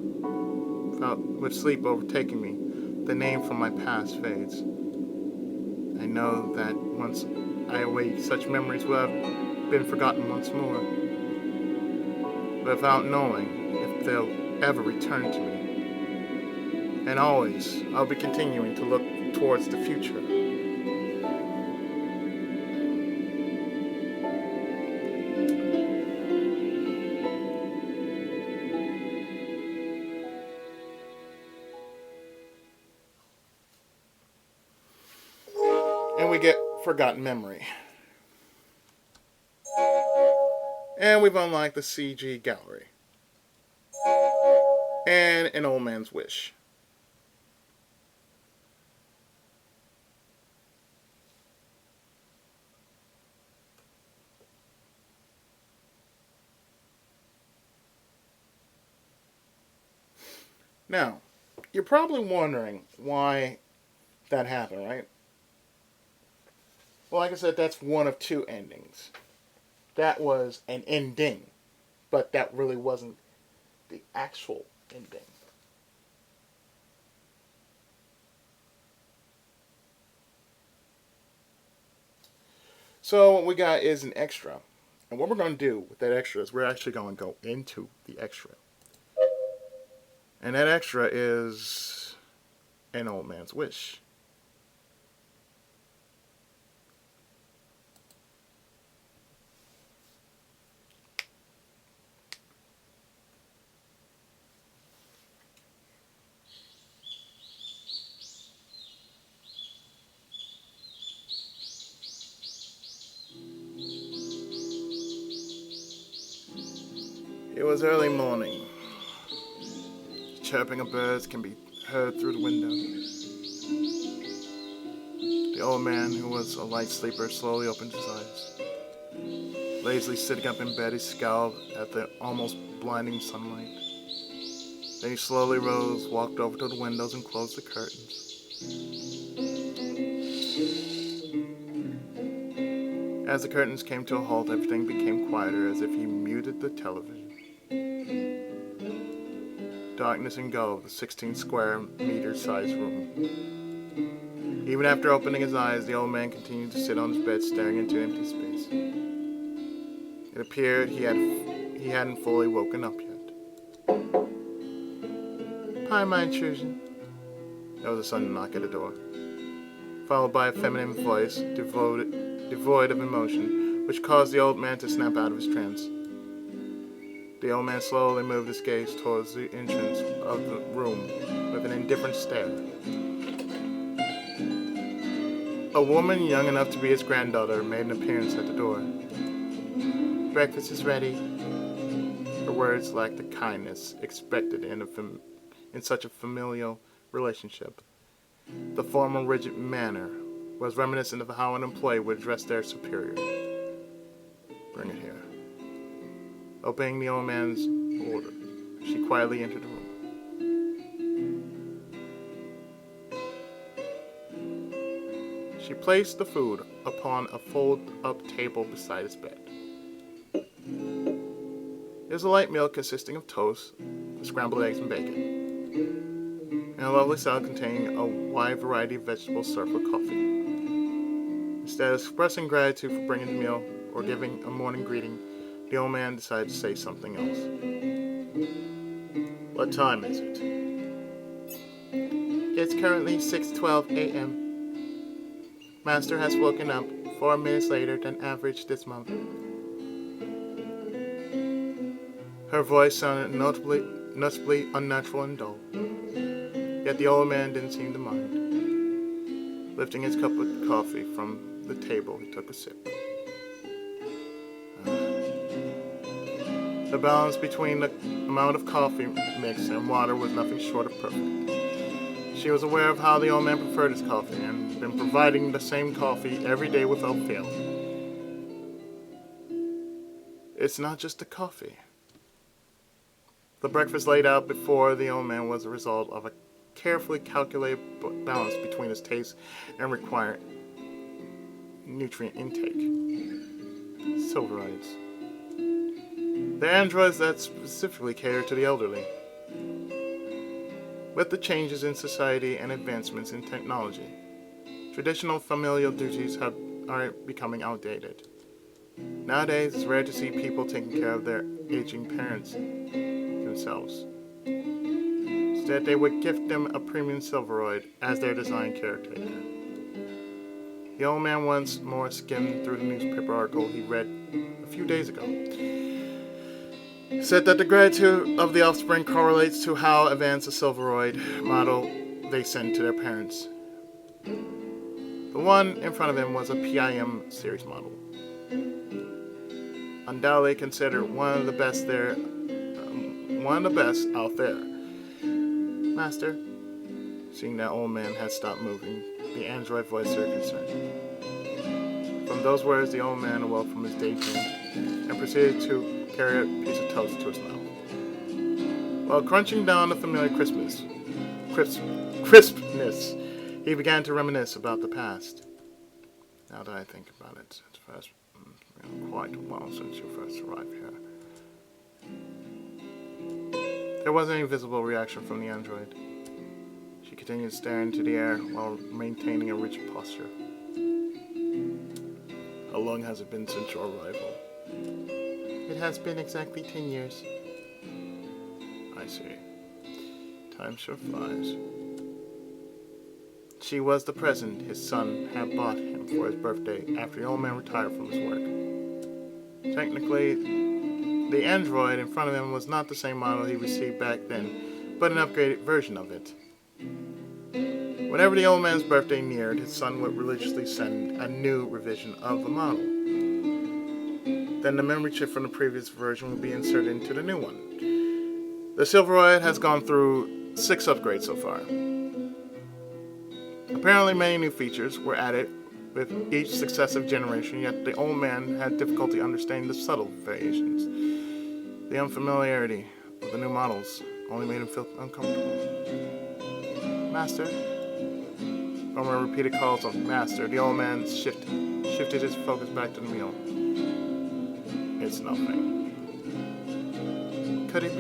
With sleep overtaking me, the name from my past fades. I know that once I awake, such memories will have been forgotten once more, without knowing if they'll ever return to me. And always, I'll be continuing to look towards the future. And we get Forgotten Memory. And we've unlocked the CG Gallery. And An Old Man's Wish. Now, you're probably wondering why that happened, right? Well, like I said, that's one of two endings. That was an ending, but that really wasn't the actual ending. So what we got is an extra. And what we're going to do with that extra is we're actually going to go into the extra. And that extra is An Old Man's Wish. It was early morning. The chirping of birds can be heard through the window. The old man, who was a light sleeper, slowly opened his eyes. Lazily sitting up in bed, he scowled at the almost blinding sunlight. Then he slowly rose, walked over to the windows, and closed the curtains. As the curtains came to a halt, everything became quieter, as if he muted the television. Darkness engulfed the 16 square meter sized room. Even after opening his eyes, the old man continued to sit on his bed, staring into empty space. It appeared he hadn't fully woken up yet. "Pardon my intrusion." There was a sudden knock at the door, followed by a feminine voice devoid of emotion, which caused the old man to snap out of his trance. The old man slowly moved his gaze towards the entrance of the room with an indifferent stare. A woman young enough to be his granddaughter made an appearance at the door. "Breakfast is ready." Her words lacked the kindness expected in such a familial relationship. The formal rigid manner was reminiscent of how an employee would address their superior. "Bring it here." Obeying the old man's order, she quietly entered the room. She placed the food upon a fold-up table beside his bed. It was a light meal consisting of toast, scrambled eggs, and bacon, and a lovely salad containing a wide variety of vegetables served with coffee. Instead of expressing gratitude for bringing the meal or giving a morning greeting, the old man decided to say something else. "What time is it?" "It's currently 6:12 a.m. Master has woken up 4 minutes later than average this month." Her voice sounded noticeably unnatural and dull. Yet the old man didn't seem to mind. Lifting his cup of coffee from the table, he took a sip. The balance between the amount of coffee mix and water was nothing short of perfect. She was aware of how the old man preferred his coffee and had been providing the same coffee every day without fail. "It's not just the coffee." The breakfast laid out before the old man was the result of a carefully calculated balance between his taste and required nutrient intake. Silveroids. They're androids that specifically cater to the elderly. With the changes in society and advancements in technology, traditional familial duties are becoming outdated. Nowadays, it's rare to see people taking care of their aging parents themselves. Instead, they would gift them a premium silveroid as their design caretaker. The old man once more skimmed through the newspaper article he read a few days ago. He said that the gratitude of the offspring correlates to how advanced a silveroid model they send to their parents. The one in front of him was a PI7 series model. Undoubtedly considered one of the best out there. Master, seeing that old man had stopped moving, the android voiced her concern. From those words, the old man awoke from his daydream and proceeded to carry a piece of toast to his mouth. While crunching down the familiar crispness, he began to reminisce about the past. Now that I think about it, it's been quite a while since you first arrived here. There wasn't any visible reaction from the android. She continued staring into the air while maintaining a rigid posture. How long has it been since your arrival? It has been exactly 10 years. I see. Time sure flies. She was the present his son had bought him for his birthday after the old man retired from his work. Technically, the android in front of him was not the same model he received back then, but an upgraded version of it. Whenever the old man's birthday neared, his son would religiously send a new revision of the model. Then the memory chip from the previous version would be inserted into the new one. The Silveroid has gone through 6 upgrades so far. Apparently many new features were added with each successive generation, yet the old man had difficulty understanding the subtle variations. The unfamiliarity of the new models only made him feel uncomfortable. Master? From her repeated calls of Master, the old man shifted his focus back to the meal. It's nothing. Could it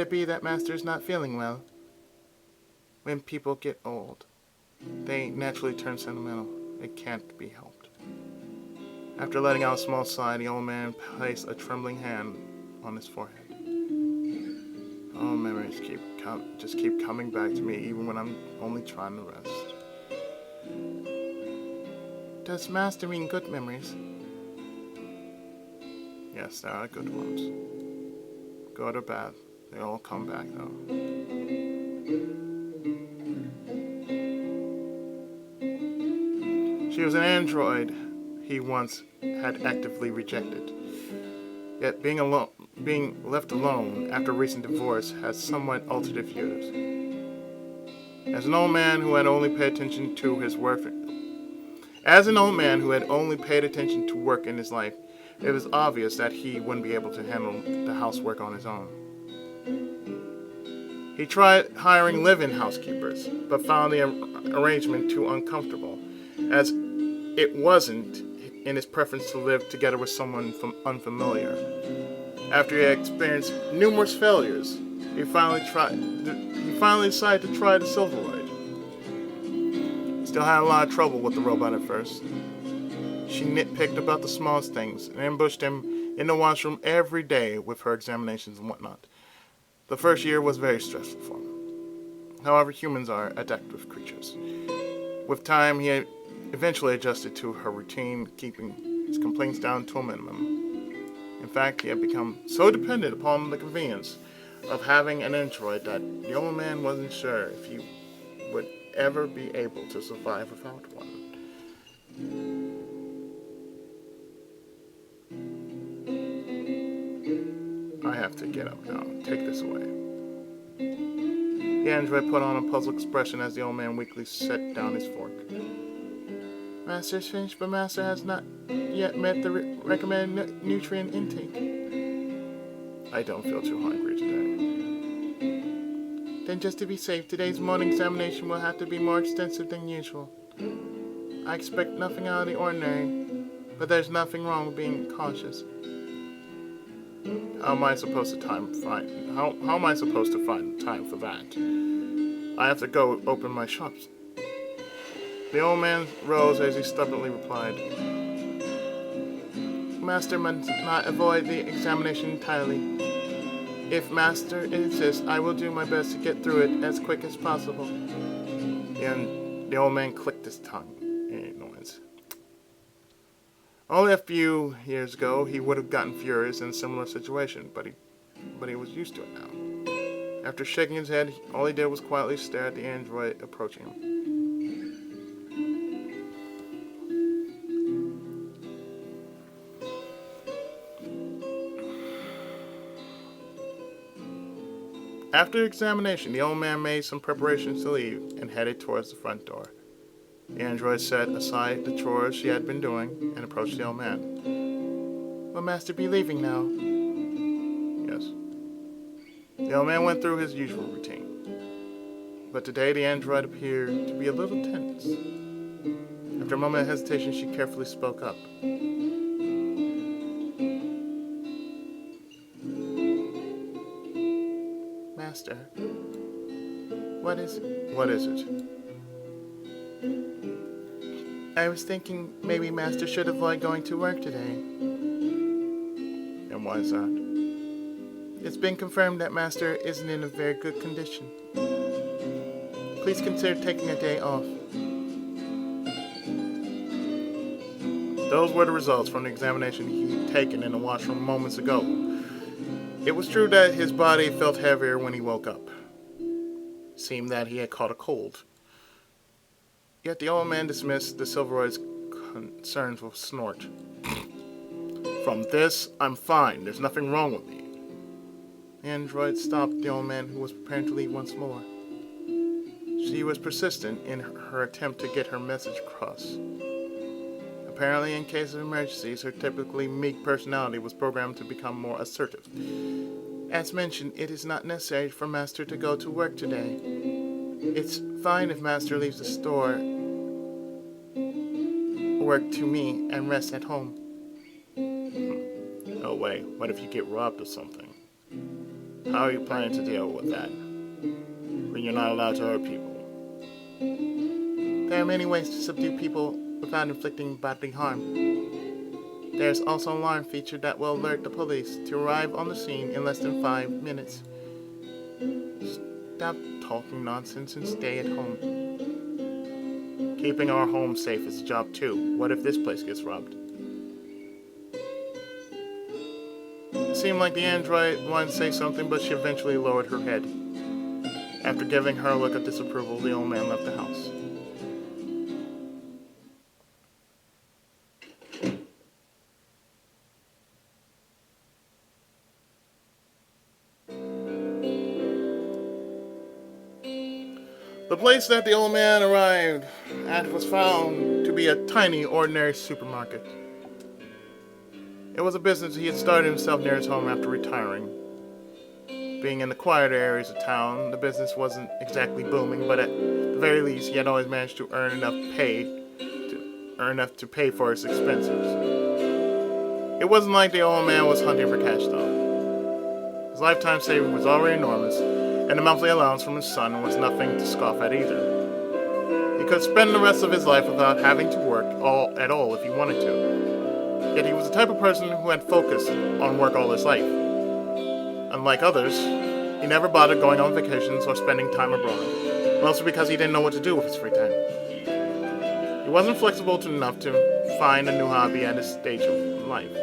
be that Master is not feeling well? When people get old, they naturally turn sentimental. It can't be helped. After letting out a small sigh, the old man placed a trembling hand on his forehead. Oh, memories just keep coming back to me, even when I'm only trying to rest. Does Master mean good memories? Yes, there are good ones. Good or bad, they all come back, though. She was an android he once had actively rejected. Yet being left alone after a recent divorce has somewhat altered his views. As an old man who had only paid attention to work in his life, it was obvious that he wouldn't be able to handle the housework on his own. He tried hiring live-in housekeepers, but found the arrangement too uncomfortable, as it wasn't in his preference to live together with someone unfamiliar. After he had experienced numerous failures, he finally decided to try the Silveroid. He still had a lot of trouble with the robot at first. She nitpicked about the smallest things and ambushed him in the washroom every day with her examinations and whatnot. The first year was very stressful for him. However, humans are adaptive creatures. With time, he had eventually adjusted to her routine, keeping his complaints down to a minimum. In fact, he had become so dependent upon the convenience of having an android that the old man wasn't sure if he would ever be able to survive without one. I have to get up now. Take this away. The android put on a puzzled expression as the old man weakly set down his fork. Master's finished, but Master has not yet met the recommended nutrient intake. I don't feel too hungry today. Then just to be safe, today's morning examination will have to be more extensive than usual. I expect nothing out of the ordinary, but there's nothing wrong with being cautious. How am I supposed to find time for that? I have to go open my shops. The old man rose as he stubbornly replied, Master must not avoid the examination entirely. If Master insists, I will do my best to get through it as quick as possible. The old man clicked his tongue in annoyance. Only a few years ago, he would have gotten furious in a similar situation, but he was used to it now. After shaking his head, all he did was quietly stare at the android approaching him. After examination, the old man made some preparations to leave and headed towards the front door. The android set aside the chores she had been doing and approached the old man. Will Master be leaving now? Yes. The old man went through his usual routine. But today the android appeared to be a little tense. After a moment of hesitation, she carefully spoke up. Master, what is it? What is it? I was thinking maybe Master should avoid going to work today. And why is that? It's been confirmed that Master isn't in a very good condition. Please consider taking a day off. Those were the results from the examination he'd taken in the washroom moments ago. It was true that his body felt heavier when he woke up. It seemed that he had caught a cold. Yet the old man dismissed the Silveroid's concerns with a snort. From this, I'm fine. There's nothing wrong with me. The android stopped the old man, who was preparing to leave once more. She was persistent in her attempt to get her message across. Apparently, in case of emergencies, her typically meek personality was programmed to become more assertive. As mentioned, it is not necessary for Master to go to work today. It's fine if Master leaves the store work to me and rests at home. Oh wait, what if you get robbed or something? How are you planning to deal with that when you're not allowed to hurt people? There are many ways to subdue people without inflicting bodily harm. There's also an alarm feature that will alert the police to arrive on the scene in less than 5 minutes. Stop talking nonsense and stay at home. Keeping our home safe is a job too. What if this place gets robbed? It seemed like the android wanted to say something, but she eventually lowered her head. After giving her a look of disapproval, the old man left the house. The place that the old man arrived at was found to be a tiny, ordinary supermarket. It was a business he had started himself near his home after retiring. Being in the quieter areas of town, the business wasn't exactly booming, but at the very least, he had always managed to earn enough to pay for his expenses. It wasn't like the old man was hunting for cash, though. His lifetime saving was already enormous, and the monthly allowance from his son was nothing to scoff at either. He could spend the rest of his life without having to work at all if he wanted to. Yet he was the type of person who had focused on work all his life. Unlike others, he never bothered going on vacations or spending time abroad, mostly because he didn't know what to do with his free time. He wasn't flexible enough to find a new hobby at his stage of life.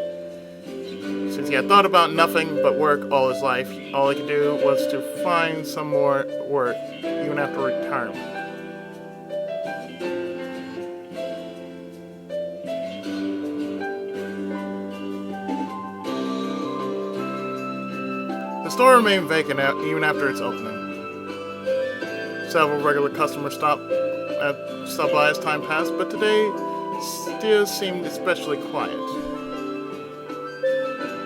Since he had thought about nothing but work all his life, all he could do was to find some more work even after retirement. The store remained vacant even after its opening. Several regular customers stopped by as time passed, but today still seemed especially quiet.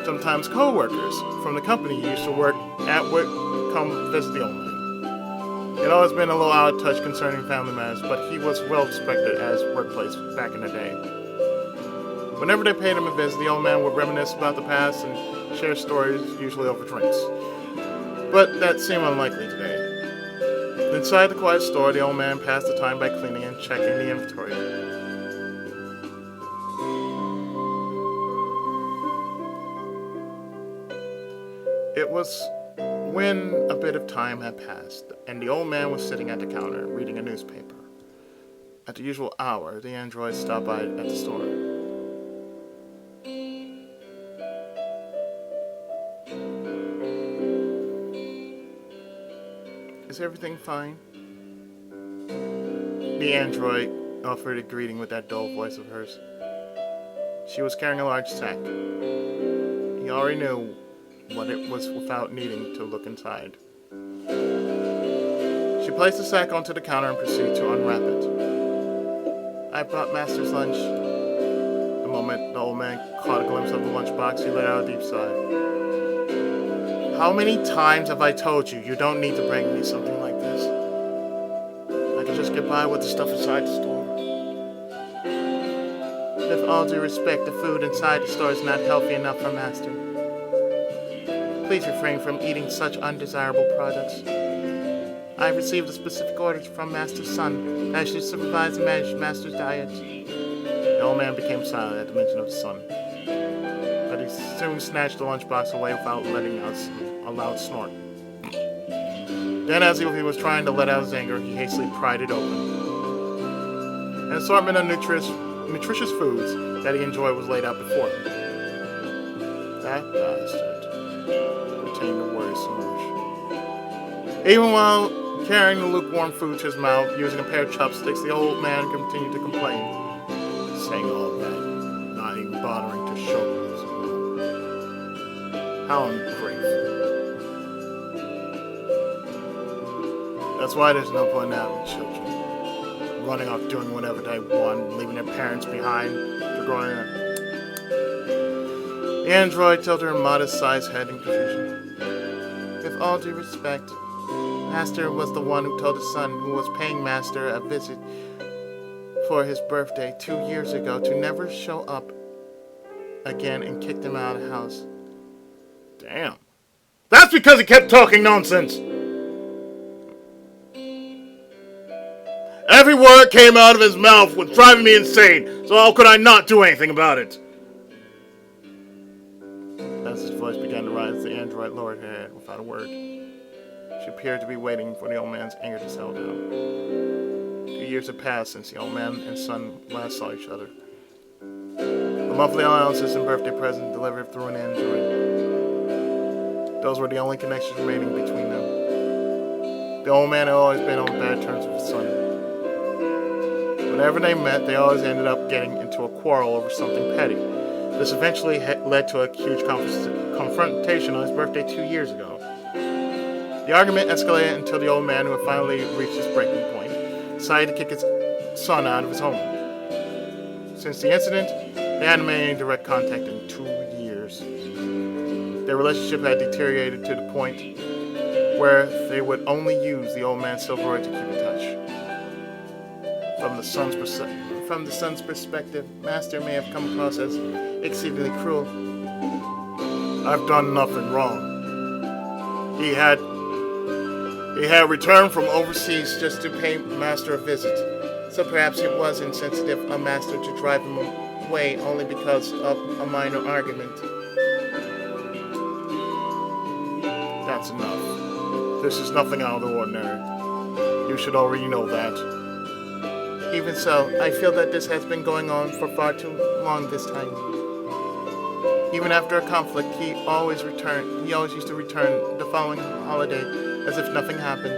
Sometimes co-workers from the company he used to work at would come visit the old man. He had always been a little out of touch concerning family matters, but he was well respected at his workplace back in the day. Whenever they paid him a visit, the old man would reminisce about the past and share stories, usually over drinks. But that seemed unlikely today. Inside the quiet store, the old man passed the time by cleaning and checking the inventory. It was when a bit of time had passed, and the old man was sitting at the counter, reading a newspaper. At the usual hour, the android stopped by at the store. Is everything fine? The android offered a greeting with that dull voice of hers. She was carrying a large sack. He already knew what it was without needing to look inside. She placed the sack onto the counter and proceeded to unwrap it. I brought Master's lunch. The moment the old man caught a glimpse of the lunchbox, he let out a deep sigh. How many times have I told you you don't need to bring me something like this? I can just get by with the stuff inside the store. With all due respect, the food inside the store is not healthy enough for Master. Please refrain from eating such undesirable products. I have received a specific orders from Master's son that I should supervise and manage Master's diet. The old man became silent at the mention of his son, but he soon snatched the lunchbox away without letting out a loud snort. Then, as if he was trying to let out his anger, he hastily pried it open. An assortment of nutritious foods that he enjoyed was laid out before him. That bastard pretending to worry so much. Even while carrying the lukewarm food to his mouth, using a pair of chopsticks, the old man continued to complain, saying all that, not even bothering to show me his love. How ungrateful. That's why there's no point in having children. Running off doing whatever they want, leaving their parents behind to growing up. The android tilted her modest-sized head in confusion. With all due respect, Master was the one who told his son, who was paying Master a visit for his birthday 2 years ago, to never show up again and kicked him out of the house. Damn. That's because he kept talking nonsense! Every word came out of his mouth was driving me insane, so how could I not do anything about it? As his voice began to rise, the android lowered her head without a word. She appeared to be waiting for the old man's anger to settle down. 2 years had passed since the old man and son last saw each other. The monthly allowances and birthday presents delivered through an android. Those were the only connections remaining between them. The old man had always been on bad terms with his son. Whenever they met, they always ended up getting into a quarrel over something petty. This eventually led to a huge confrontation on his birthday 2 years ago. The argument escalated until the old man, who had finally reached his breaking point, decided to kick his son out of his home. Since the incident, they hadn't made any direct contact in 2 years. Their relationship had deteriorated to the point where they would only use the old man's silverware to keep in touch. From the son's perspective, Master may have come across as exceedingly cruel. I've done nothing wrong. He had returned from overseas just to pay Master a visit, so perhaps it was insensitive of Master to drive him away only because of a minor argument. That's enough. This is nothing out of the ordinary. You should already know that. Even so, I feel that this has been going on for far too long this time. Even after a conflict, he always used to return the following holiday as if nothing happened.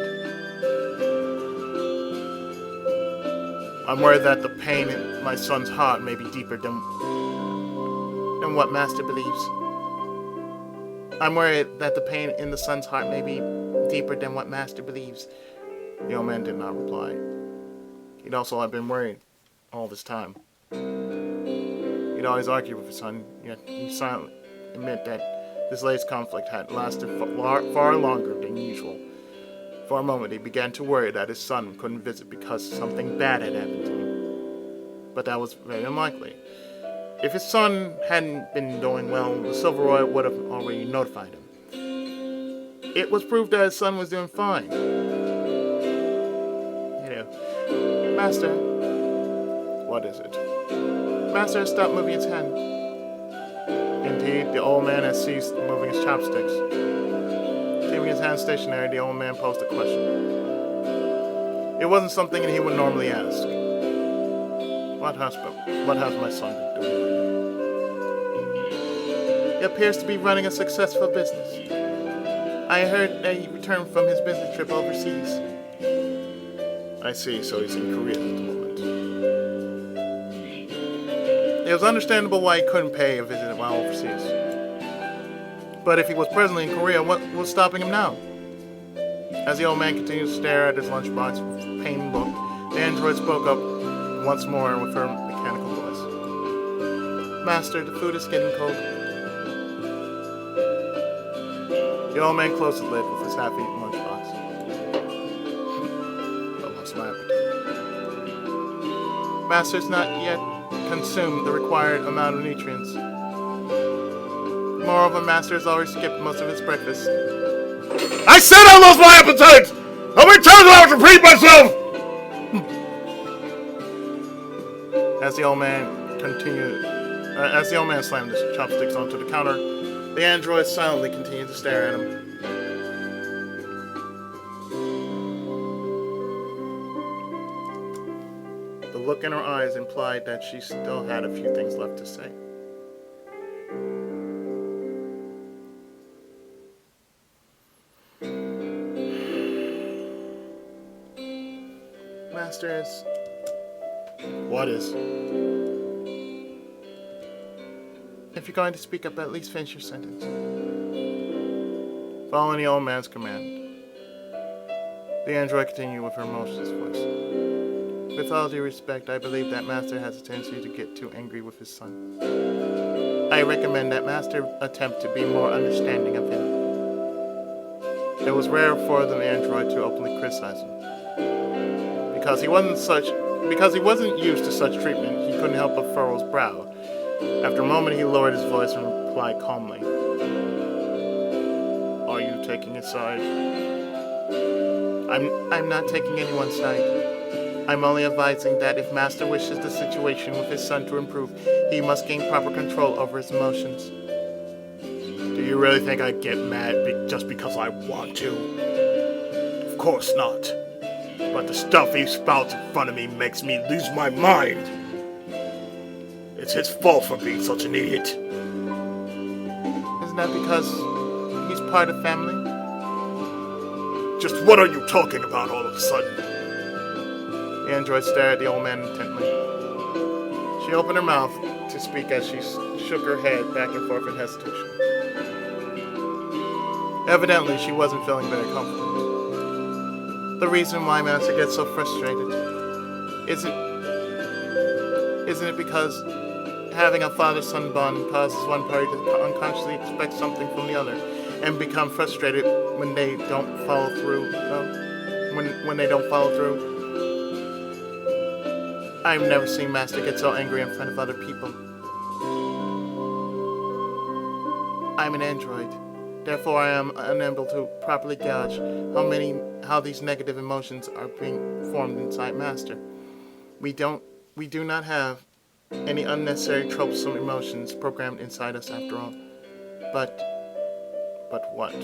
I'm worried that the pain in my son's heart may be deeper than what Master believes. I'm worried that the pain in the son's heart may be deeper than what Master believes. The old man did not reply. He'd also have been worried all this time. He'd always argue with his son, yet he admit that this latest conflict had lasted far longer than usual. For a moment, he began to worry that his son couldn't visit because something bad had happened to him. But that was very unlikely. If his son hadn't been doing well, the Silver Roy would have already notified him. It was proof that his son was doing fine. Master. What is it? Master has stopped moving his hand. Indeed, the old man has ceased moving his chopsticks. Keeping his hand stationary, the old man posed a question. It wasn't something he would normally ask. What has my son been doing? He appears to be running a successful business. I heard that he returned from his business trip overseas. I see, so he's in Korea at the moment. It was understandable why he couldn't pay a visit while overseas. But if he was presently in Korea, what was stopping him now? As the old man continued to stare at his lunchbox with a pained look, the android spoke up once more with her mechanical voice. Master, the food is getting cold. The old man closed the lid with his half-eaten lunchbox. I lost my appetite. Master's not yet consumed the required amount of nutrients. Moreover, Master has already skipped most of his breakfast. I said I lost my appetite! How many times do I have to repeat myself? As the old man slammed his chopsticks onto the counter, the android silently continued to stare at him. The look in her eyes implied that she still had a few things left to say. Master is... What is? If you're going to speak up, at least finish your sentence. Following the old man's command, the android continued with her emotionless voice. With all due respect, I believe that Master has a tendency to get too angry with his son. I recommend that Master attempt to be more understanding of him. It was rare for the android to openly criticize him. Because he wasn't used to such treatment, he couldn't help but furrow his brow. After a moment, he lowered his voice and replied calmly. Are you taking his side? I'm not taking anyone's side. I'm only advising that if Master wishes the situation with his son to improve, he must gain proper control over his emotions. Do you really think I get mad just because I want to? Of course not. But the stuff he spouts in front of me makes me lose my mind. It's his fault for being such an idiot. Isn't that because he's part of family? Just what are you talking about all of a sudden? The android stared at the old man intently. She opened her mouth to speak as she shook her head back and forth in hesitation. Evidently, she wasn't feeling very confident. The reason why Master gets so frustrated isn't it because having a father-son bond causes one party to unconsciously expect something from the other and become frustrated when they don't follow through? When they don't follow through? I've never seen Master get so angry in front of other people. I'm an android. Therefore, I am unable to properly gauge how these negative emotions are being formed inside Master. We do not have any unnecessary troublesome emotions programmed inside us after all. But what?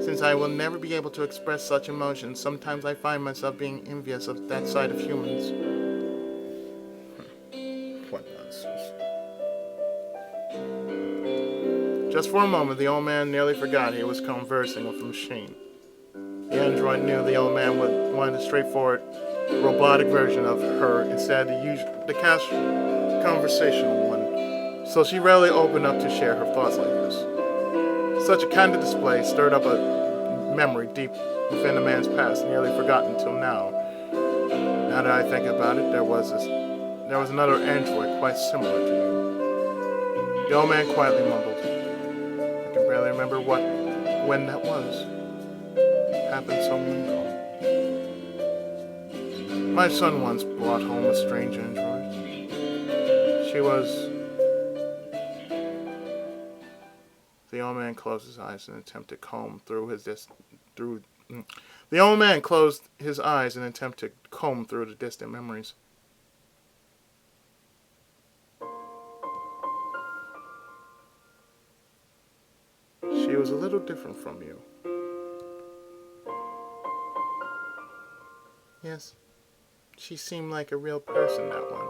Since I will never be able to express such emotions, sometimes I find myself being envious of that side of humans. What nonsense. Just for a moment, the old man nearly forgot he was conversing with a machine. The android knew the old man wanted a straightforward, robotic version of her instead of the conversational one, so she rarely opened up to share her thoughts like this. Such a candid display stirred up a memory deep within the man's past, nearly forgotten till now. Now that I think about it, there was another android quite similar to you. The old man quietly mumbled, "I can barely remember when that was. It happened so long ago. My son once brought home a strange android. She was..." The old man closed his eyes in an attempt to comb through his through. The old man closed his eyes in an attempt to comb through the distant memories. She was a little different from you. Yes, she seemed like a real person, that one.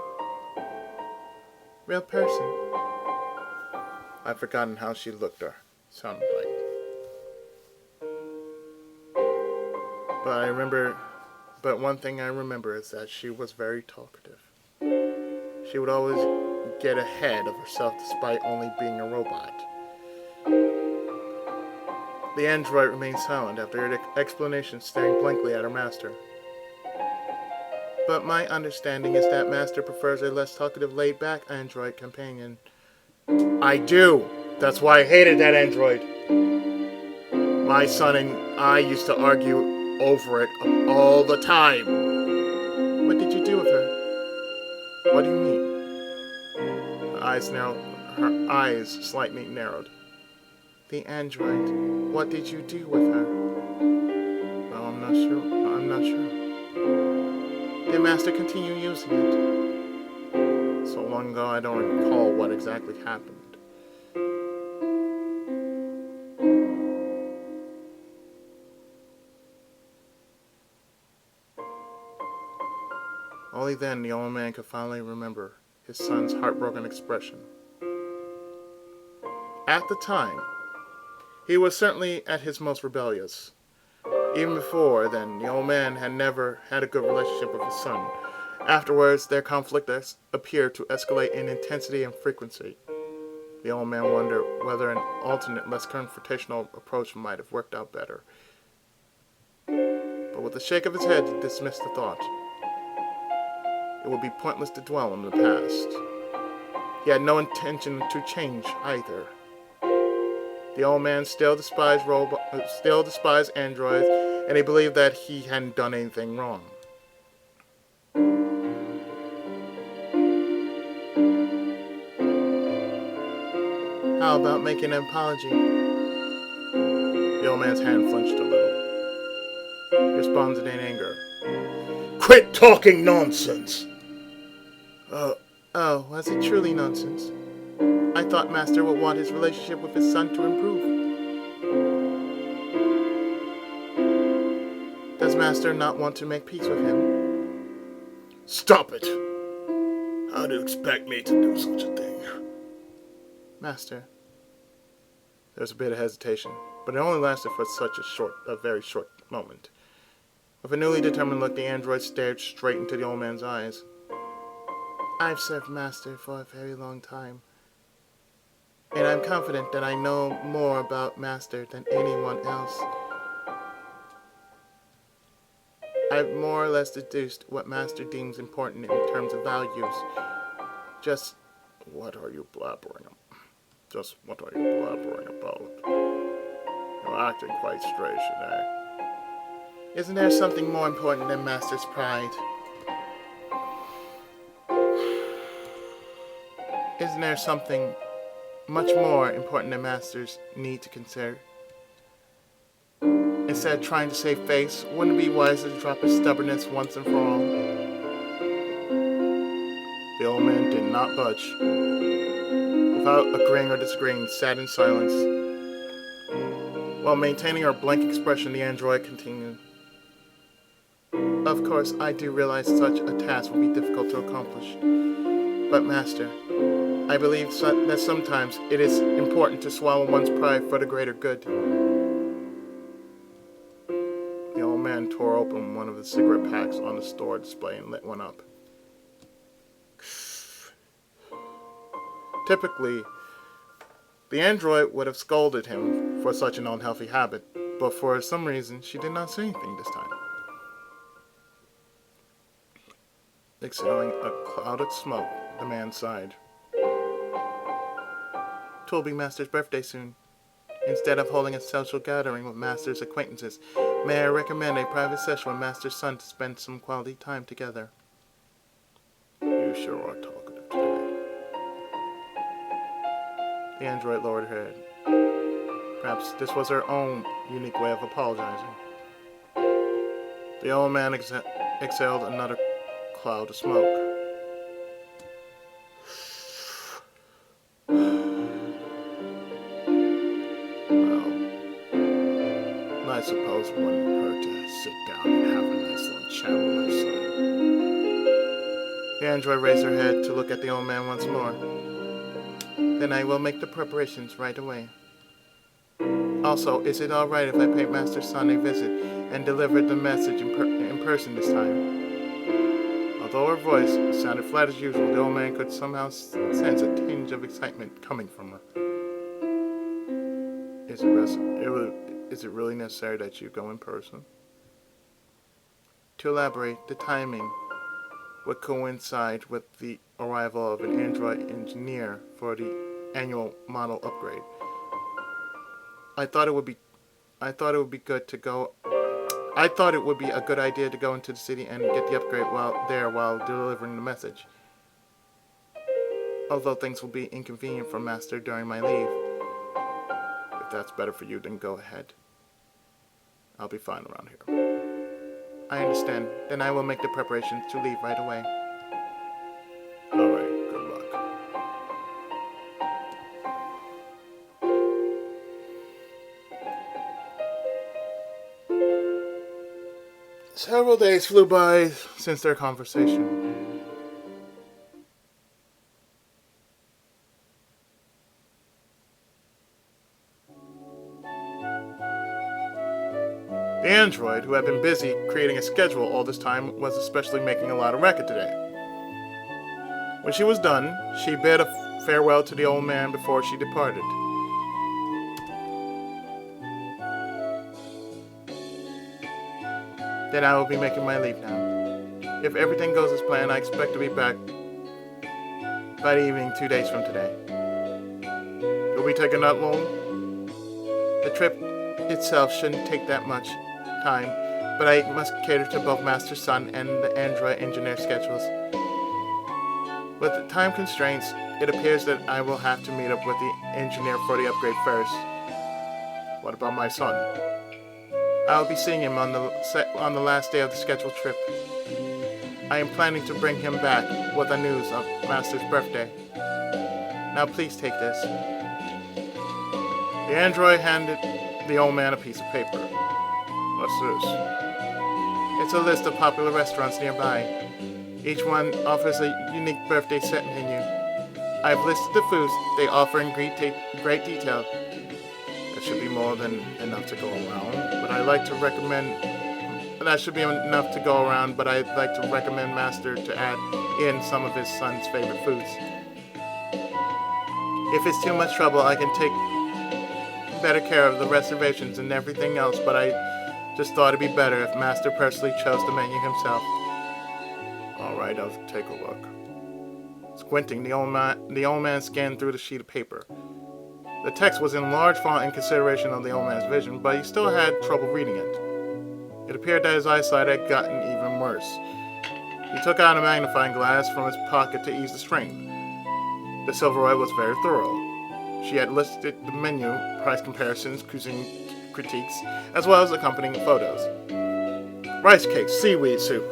Real person. I've forgotten how she looked or sounded like. But one thing I remember is that she was very talkative. She would always get ahead of herself despite only being a robot. The android remained silent after her explanation, staring blankly at her master. But my understanding is that Master prefers a less talkative, laid-back android companion. I do! That's why I hated that android! My son and I used to argue over it all the time. What did you do with her? What do you mean? Her eyes slightly narrowed. The android. What did you do with her? Well, I'm not sure. Did Master continue using it? So long ago, I don't recall what exactly happened. Only then the old man could finally remember his son's heartbroken expression. At the time, he was certainly at his most rebellious. Even before then, the old man had never had a good relationship with his son. Afterwards, their conflict appeared to escalate in intensity and frequency. The old man wondered whether an alternate, less confrontational approach might have worked out better. But with a shake of his head, he dismissed the thought. It would be pointless to dwell on the past. He had no intention to change either. The old man still despised androids, and he believed that he hadn't done anything wrong. How about making an apology? The old man's hand flinched a little. He responded in anger. Quit talking nonsense! Was it truly nonsense? I thought Master would want his relationship with his son to improve. Does Master not want to make peace with him? Stop it! How do you expect me to do such a thing? Master. There was a bit of hesitation, but it only lasted for such a very short moment. With a newly determined look, the android stared straight into the old man's eyes. I've served Master for a very long time, and I'm confident that I know more about Master than anyone else. I've more or less deduced what Master deems important in terms of values. Just what are you blabbering about? You're acting quite strange today. Isn't there something more important than Master's pride? Isn't there something much more important than Master's need to consider? Instead of trying to save face, wouldn't it be wiser to drop his stubbornness once and for all? The old man did not budge. Without agreeing or disagreeing, he sat in silence. While maintaining her blank expression, the android continued. Of course, I do realize such a task will be difficult to accomplish. But Master, I believe that sometimes it is important to swallow one's pride for the greater good. The old man tore open one of the cigarette packs on the store display and lit one up. Typically, the android would have scolded him for such an unhealthy habit, but for some reason, she did not say anything this time. Exhaling a cloud of smoke, the man sighed. 'Twill be Master's birthday soon. Instead of holding a social gathering with Master's acquaintances, may I recommend a private session with Master's son to spend some quality time together? You sure are talkative today. The android lowered her head. Perhaps this was her own unique way of apologizing. The old man exhaled another cloud of smoke. I suppose it wouldn't hurt to sit down and have a nice little chat with my son. The android raised her head to look at the old man once more. Then I will make the preparations right away. Also, is it alright if I pay Master's son a visit and deliver the message in person this time? Although her voice sounded flat as usual, the old man could somehow sense a tinge of excitement coming from her. Is it really necessary that you go in person? To elaborate, the timing would coincide with the arrival of an android engineer for the annual model upgrade. I thought it would be a good idea to go into the city and get the upgrade while delivering the message. Although things will be inconvenient for Master during my leave. If that's better for you, then go ahead. I'll be fine around here. I understand. Then I will make the preparations to leave right away. Alright, good luck. Several days flew by since their conversation. The android, who had been busy creating a schedule all this time, was especially making a lot of racket today. When she was done, she bid a farewell to the old man before she departed. Then I will be making my leave now. If everything goes as planned, I expect to be back by the evening 2 days from today. You'll be taking that long? The trip itself shouldn't take that much time, but I must cater to both Master's son and the android engineer schedules. With the time constraints, it appears that I will have to meet up with the engineer for the upgrade first. What about my son? I'll be seeing him on the last day of the scheduled trip. I am planning to bring him back with the news of Master's birthday. Now please take this. The android handed the old man a piece of paper. What's this? It's a list of popular restaurants nearby. Each one offers a unique birthday set menu. I've listed the foods they offer in great detail. That should be more than enough to go around, but I'd like to recommend Master to add in some of his son's favorite foods. If it's too much trouble, I can take better care of the reservations and everything else, but I just thought it'd be better if Master personally chose the menu himself. Alright, I'll take a look. Squinting, the old man scanned through the sheet of paper. The text was in large font in consideration of the old man's vision, but he still had trouble reading it. It appeared that his eyesight had gotten even worse. He took out a magnifying glass from his pocket to ease the strain. The silverware was very thorough. She had listed the menu, price comparisons, cuisine critiques, as well as accompanying photos. Rice cakes, seaweed soup,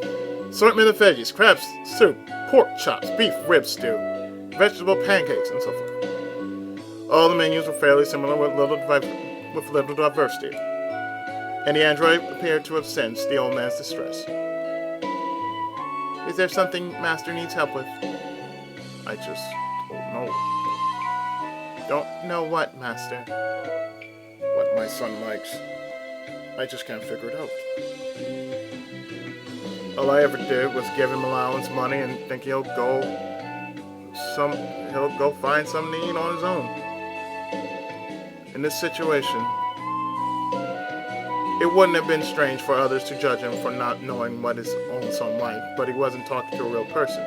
assortment of veggies, crab soup, pork chops, beef rib stew, vegetable pancakes, and so forth. All the menus were fairly similar with little diversity, and the android appeared to have sensed the old man's distress. Is there something Master needs help with? I just don't know. Don't know what, Master? What my son likes. I just can't figure it out. All I ever did was give him allowance money and think he'll go find something to eat on his own. In this situation, it wouldn't have been strange for others to judge him for not knowing what his own son liked, but he wasn't talking to a real person.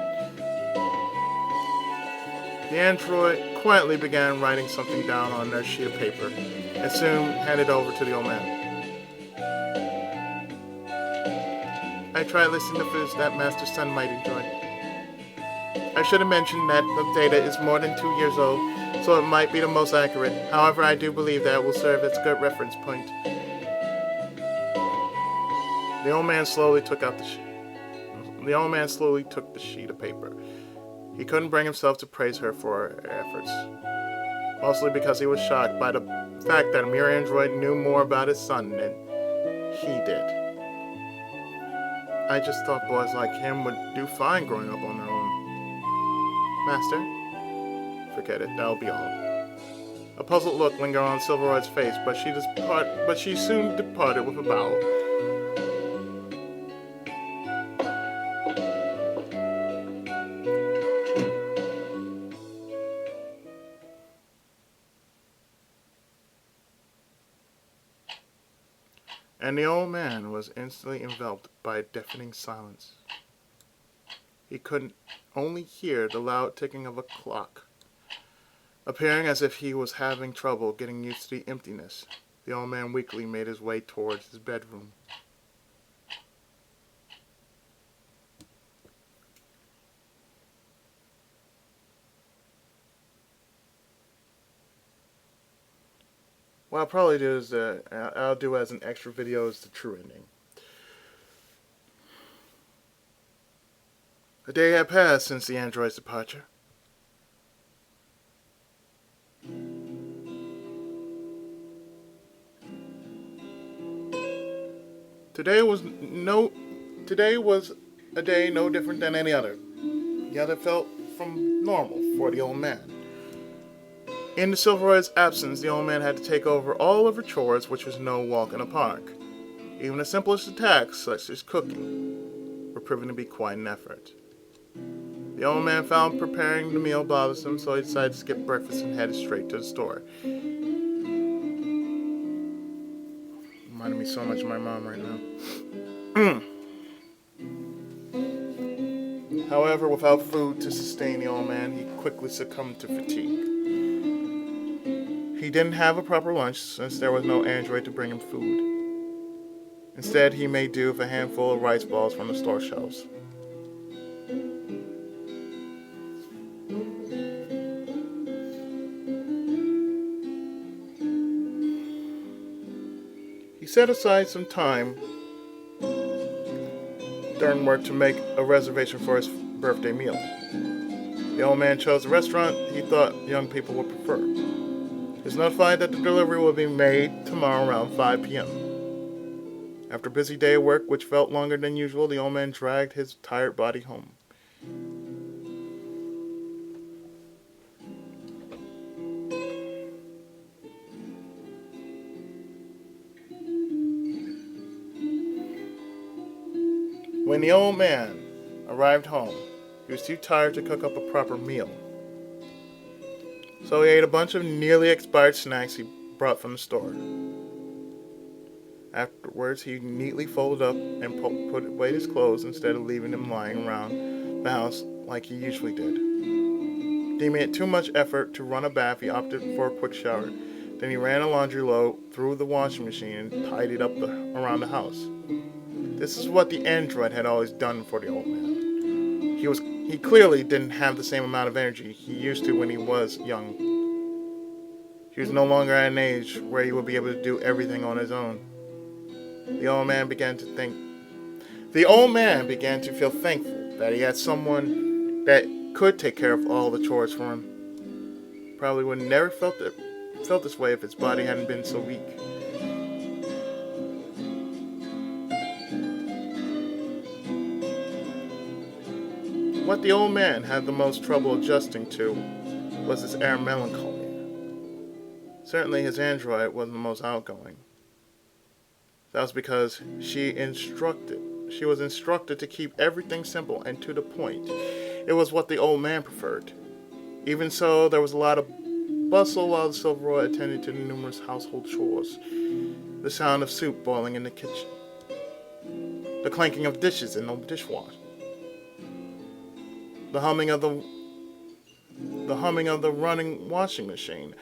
The android quietly began writing something down on their sheet of paper and soon handed it over to the old man. I tried listening to foods that Master Sun might enjoy. I should have mentioned that the data is more than 2 years old, so it might be the most accurate. However, I do believe that it will serve as a good reference point. The old man slowly took the sheet of paper. He couldn't bring himself to praise her for her efforts, mostly because he was shocked by the fact that a mere android knew more about his son than he did. I just thought boys like him would do fine growing up on their own. Master? Forget it, that'll be all. A puzzled look lingered on Silveroid's face, but she soon departed with a bow. And the old man was instantly enveloped by a deafening silence. He could only hear the loud ticking of a clock. Appearing as if he was having trouble getting used to the emptiness, the old man weakly made his way towards his bedroom. What I'll probably do is I'll do as an extra video is the true ending. A day had passed since the android's departure. Today was a day no different than any other. Yet it felt from normal for the old man. In the Silveroid's absence, the old man had to take over all of her chores, which was no walk in the park. Even the simplest tasks, such as cooking, were proving to be quite an effort. The old man found preparing the meal bothersome, so he decided to skip breakfast and headed straight to the store. Reminding me so much of my mom right now. However, without food to sustain the old man, he quickly succumbed to fatigue. He didn't have a proper lunch since there was no android to bring him food. Instead, he made do with a handful of rice balls from the store shelves. He set aside some time during work to make a reservation for his birthday meal. The old man chose a restaurant he thought young people would prefer. He was notified that the delivery would be made tomorrow around 5 p.m. After a busy day of work, which felt longer than usual, the old man dragged his tired body home. When the old man arrived home, he was too tired to cook up a proper meal. So he ate a bunch of nearly expired snacks he brought from the store. Afterwards, he neatly folded up and put away his clothes instead of leaving them lying around the house like he usually did. Deeming it too much effort to run a bath, he opted for a quick shower. Then he ran a laundry load through the washing machine and tidied up around the house. This is what the android had always done for the old man. He clearly didn't have the same amount of energy he used to when he was young. He was no longer at an age where he would be able to do everything on his own. The old man began to feel thankful that he had someone that could take care of all the chores for him. Probably would never felt this way if his body hadn't been so weak. What the old man had the most trouble adjusting to was his air melancholy. Certainly his android wasn't the most outgoing. That was because she was instructed to keep everything simple and to the point. It was what the old man preferred. Even so, there was a lot of bustle while the Silveroid attended to the numerous household chores. The sound of soup boiling in the kitchen. The clanking of dishes in the dishwasher. The humming of the the humming of the running washing machine,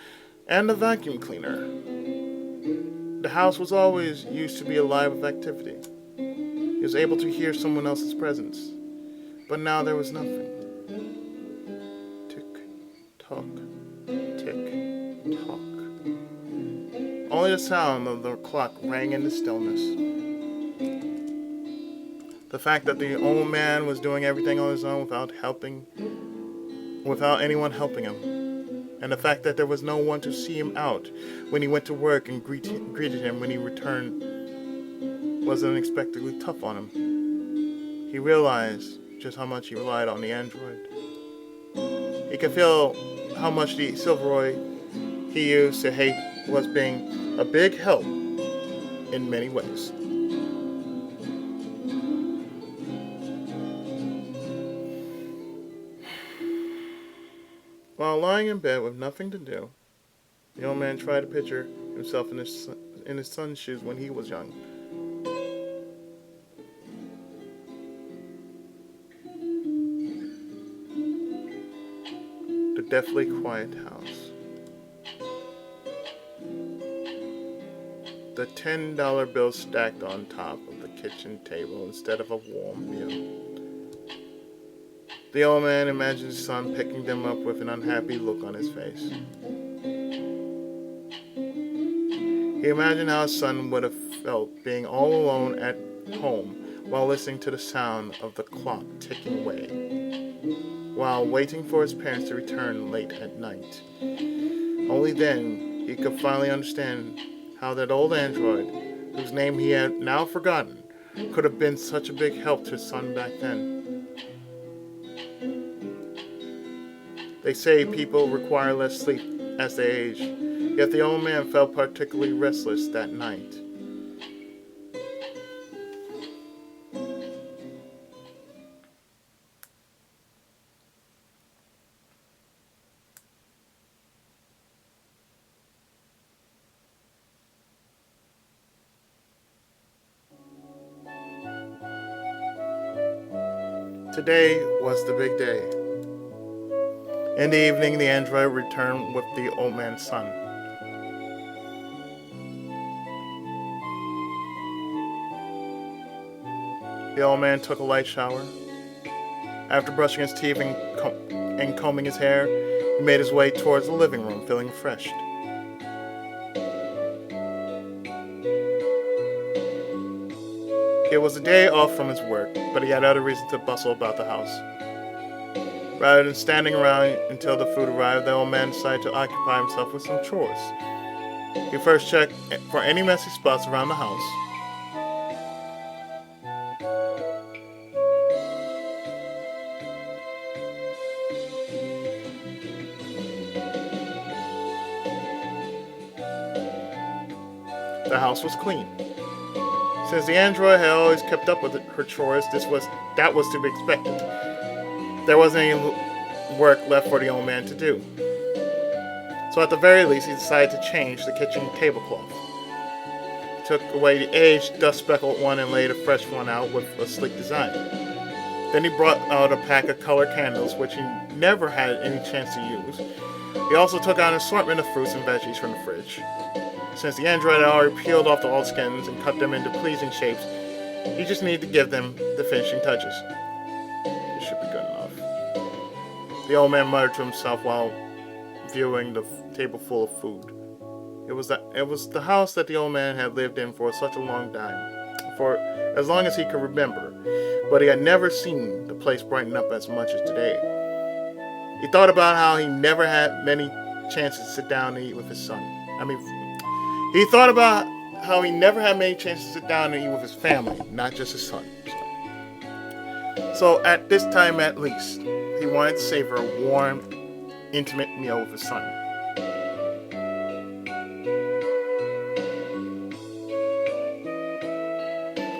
and the vacuum cleaner. The house was always used to be alive with activity. He was able to hear someone else's presence, but now there was nothing. Tick, tock, tick, tock. Only the sound of the clock rang in the stillness. The fact that the old man was doing everything on his own without anyone helping him, and the fact that there was no one to see him out when he went to work and greeted him when he returned was unexpectedly tough on him. He realized just how much he relied on the android. He could feel how much the Silveroid he used to hate was being a big help in many ways. While lying in bed with nothing to do, the old man tried to picture himself in his son's shoes when he was young. The deathly quiet house. The $10 bill stacked on top of the kitchen table instead of a warm meal. The old man imagined his son picking them up with an unhappy look on his face. He imagined how his son would have felt being all alone at home while listening to the sound of the clock ticking away, while waiting for his parents to return late at night. Only then he could finally understand how that old android, whose name he had now forgotten, could have been such a big help to his son back then. They say people require less sleep as they age, yet the old man felt particularly restless that night. Today was the big day. In the evening, the android returned with the old man's son. The old man took a light shower. After brushing his teeth and combing his hair, he made his way towards the living room, feeling refreshed. It was a day off from his work, but he had other reasons to bustle about the house. Rather than standing around until the food arrived, the old man decided to occupy himself with some chores. He first checked for any messy spots around the house. The house was clean. Since the android had always kept up with her chores, that was to be expected. There wasn't any work left for the old man to do. So at the very least, he decided to change the kitchen tablecloth. He took away the aged, dust-speckled one and laid a fresh one out with a sleek design. Then he brought out a pack of colored candles, which he never had any chance to use. He also took out an assortment of fruits and veggies from the fridge. Since the android had already peeled off the old skins and cut them into pleasing shapes, he just needed to give them the finishing touches. This should be good enough. The old man muttered to himself while viewing the table full of food. It was the house that the old man had lived in for such a long time, for as long as he could remember, but he had never seen the place brighten up as much as today. He thought about how he never had many chances to sit down and eat with his son. He thought about how he never had many chances to sit down and eat with his family, not just his son. So at this time at least, he wanted to savor a warm, intimate meal with his son.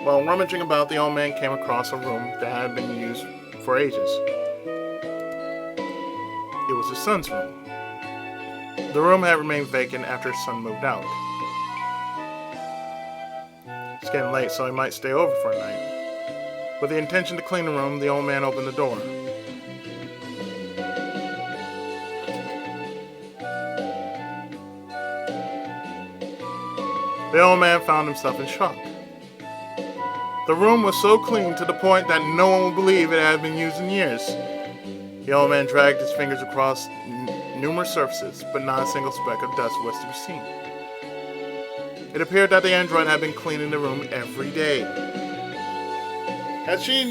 While rummaging about, the old man came across a room that had been used for ages. It was his son's room. The room had remained vacant after his son moved out. It's getting late, so he might stay over for a night. With the intention to clean the room, the old man opened the door. The old man found himself in shock. The room was so clean to the point that no one would believe it had been used in years. The old man dragged his fingers across numerous surfaces, but not a single speck of dust was to be seen. It appeared that the android had been cleaning the room every day. Had she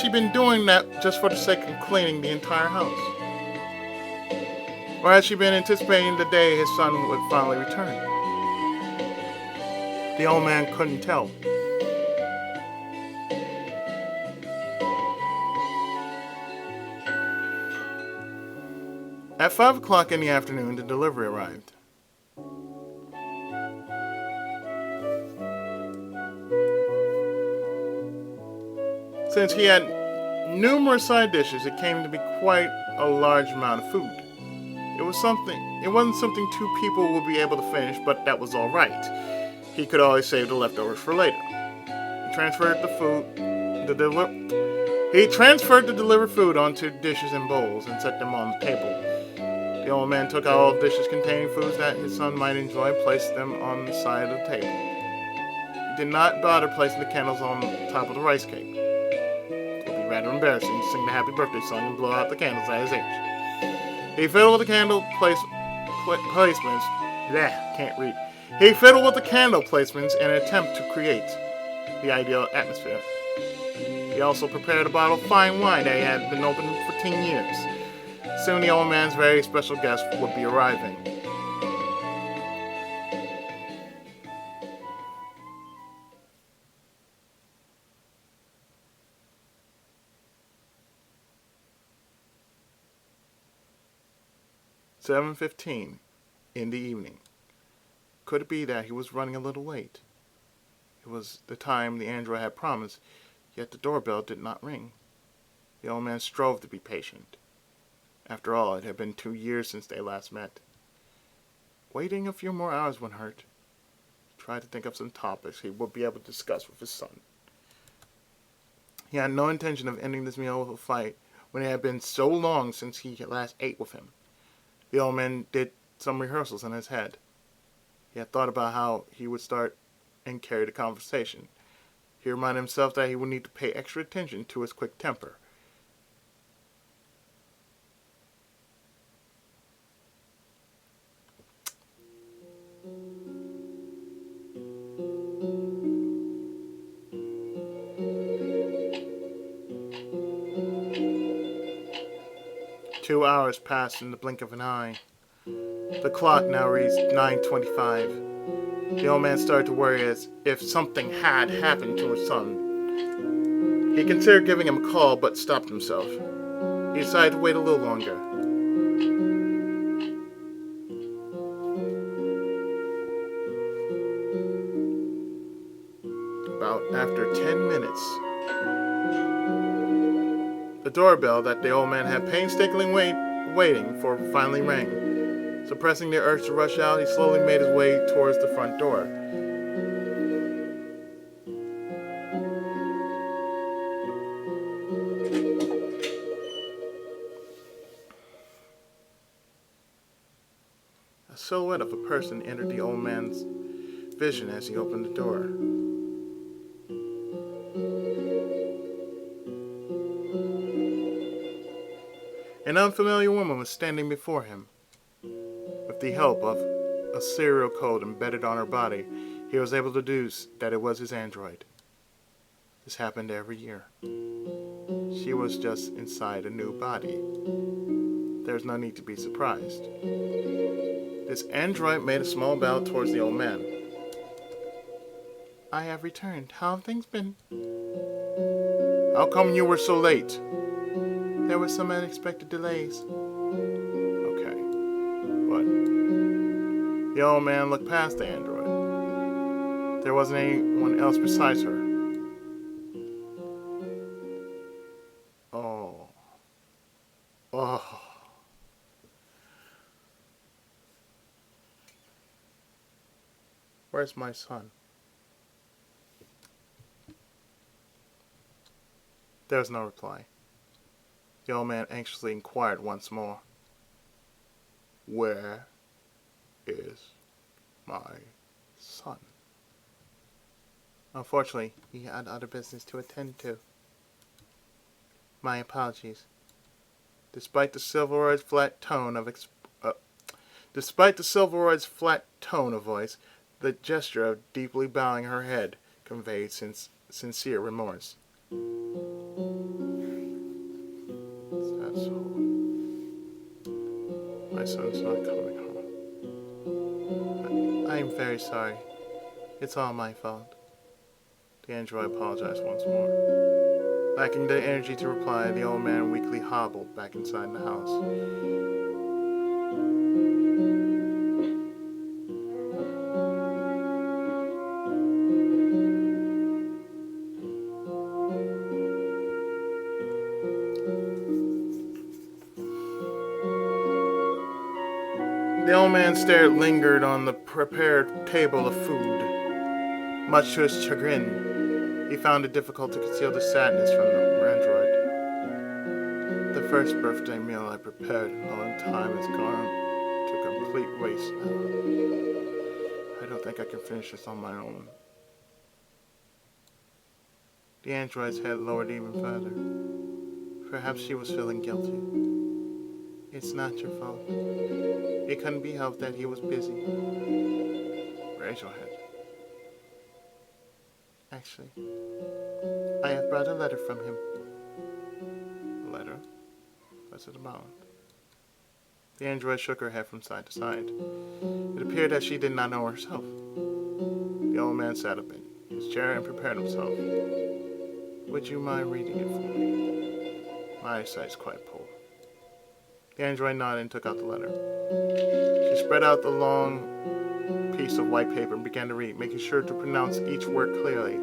been doing that just for the sake of cleaning the entire house? Or had she been anticipating the day his son would finally return? The old man couldn't tell. At 5 o'clock in the afternoon, the delivery arrived. Since he had numerous side dishes, it came to be quite a large amount of food. It wasn't something two people would be able to finish, but that was all right. He could always save the leftovers for later. He transferred the delivered food onto dishes and bowls and set them on the table. The old man took out all dishes containing foods that his son might enjoy and placed them on the side of the table. He did not bother placing the candles on top of the rice cake. It would be rather embarrassing to sing the happy birthday song and blow out the candles at his age. He fiddled with the candle placements. Can't read. He fiddled with the candle placements in an attempt to create the ideal atmosphere. He also prepared a bottle of fine wine that had been open for 10 years. Soon the old man's very special guest would be arriving. "7:15 in the evening. Could it be that he was running a little late? It was the time the android had promised, yet the doorbell did not ring. The old man strove to be patient. After all, it had been 2 years since they last met. Waiting a few more hours wouldn't hurt. He tried to think of some topics he would be able to discuss with his son. He had no intention of ending this meal with a fight when it had been so long since he last ate with him. The old man did some rehearsals in his head. He had thought about how he would start and carry the conversation. He reminded himself that he would need to pay extra attention to his quick temper. Two hours passed in the blink of an eye. The clock now reads 9:25. The old man started to worry as if something had happened to his son. He considered giving him a call, but stopped himself. He decided to wait a little longer. About after 10 minutes, the doorbell that the old man had painstakingly waiting for finally rang. Suppressing the urge to rush out, he slowly made his way towards the front door. A silhouette of a person entered the old man's vision as he opened the door. An unfamiliar woman was standing before him. With the help of a serial code embedded on her body, he was able to deduce that it was his android. This happened every year. She was just inside a new body. There's no need to be surprised. This android made a small bow towards the old man. "I have returned. How have things been?" "How come you were so late?" "There were some unexpected delays." "Okay, but..." The old man looked past the android. There wasn't anyone else besides her. Oh. Where's my son? There was no reply. The old man anxiously inquired once more. "Where is my son. Unfortunately, he had other business to attend to. My apologies. Despite the Silveroid's flat tone of voice, the gesture of deeply bowing her head conveyed sincere remorse. Sad soul. My son's not coming home. I am very sorry. It's all my fault. The android apologized once more. Lacking the energy to reply, the old man weakly hobbled back inside the house. The old man lingered on the prepared table of food. Much to his chagrin, he found it difficult to conceal the sadness from the android. The first birthday meal I prepared in a long time has gone to complete waste now. I don't think I can finish this on my own. The android's head lowered even further. Perhaps she was feeling guilty. It's not your fault. It couldn't be helped that he was busy. Raise your head. Actually, I have brought a letter from him. A letter? What's it about? The android shook her head from side to side. It appeared that she did not know herself. The old man sat up in his chair and prepared himself. Would you mind reading it for me? My eyesight's quite poor. The android nodded and took out the letter. She spread out the long piece of white paper and began to read, making sure to pronounce each word clearly.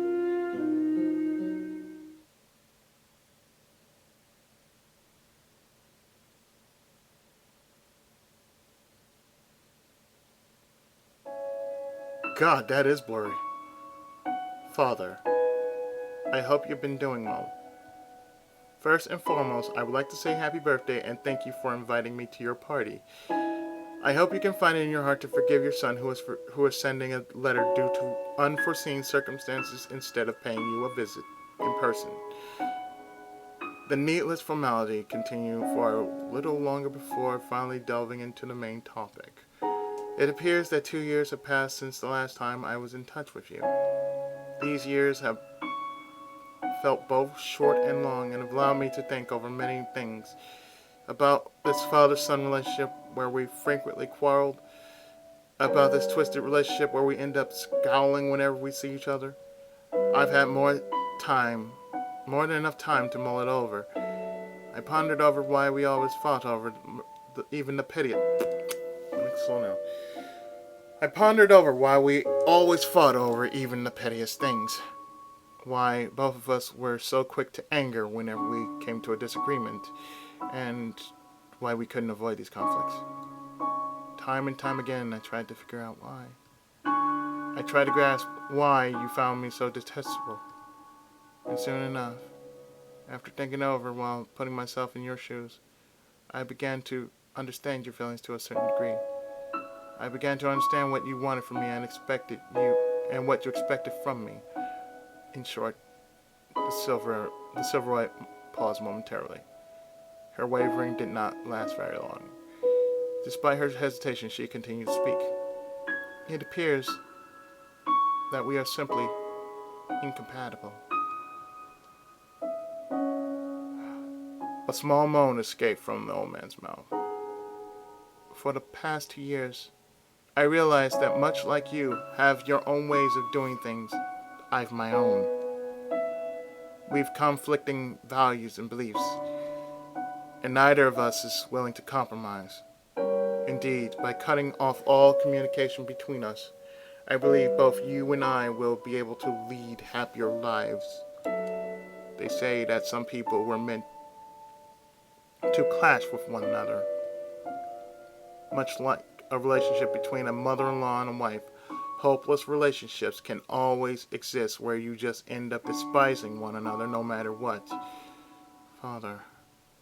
God, that is blurry. Father, I hope you've been doing well. First and foremost, I would like to say happy birthday and thank you for inviting me to your party. I hope you can find it in your heart to forgive your son who is sending a letter due to unforeseen circumstances instead of paying you a visit in person. The needless formality continued for a little longer before finally delving into the main topic. It appears that 2 years have passed since the last time I was in touch with you. These years have felt both short and long and have allowed me to think over many things. About this father-son relationship where we frequently quarreled. About this twisted relationship where we end up scowling whenever we see each other. I've had more than enough time to mull it over. I pondered over why we always fought over even the pettiest. Let me slow down. I pondered over why we always fought over even the pettiest things. Why both of us were so quick to anger whenever we came to a disagreement, and why we couldn't avoid these conflicts. Time and time again, I tried to figure out why. I tried to grasp why you found me so detestable. And soon enough, after thinking over while putting myself in your shoes, I began to understand your feelings to a certain degree. I began to understand what you wanted from me and what you expected from me. In short, the Silveroid paused momentarily. Her wavering did not last very long. Despite her hesitation, she continued to speak. It appears that we are simply incompatible. A small moan escaped from the old man's mouth. For the past 2 years, I realized that much like you have your own ways of doing things, I've my own. We've conflicting values and beliefs, and neither of us is willing to compromise. Indeed, by cutting off all communication between us, I believe both you and I will be able to lead happier lives. They say that some people were meant to clash with one another. Much like a relationship between a mother-in-law and a wife, hopeless relationships can always exist where you just end up despising one another no matter what. Father,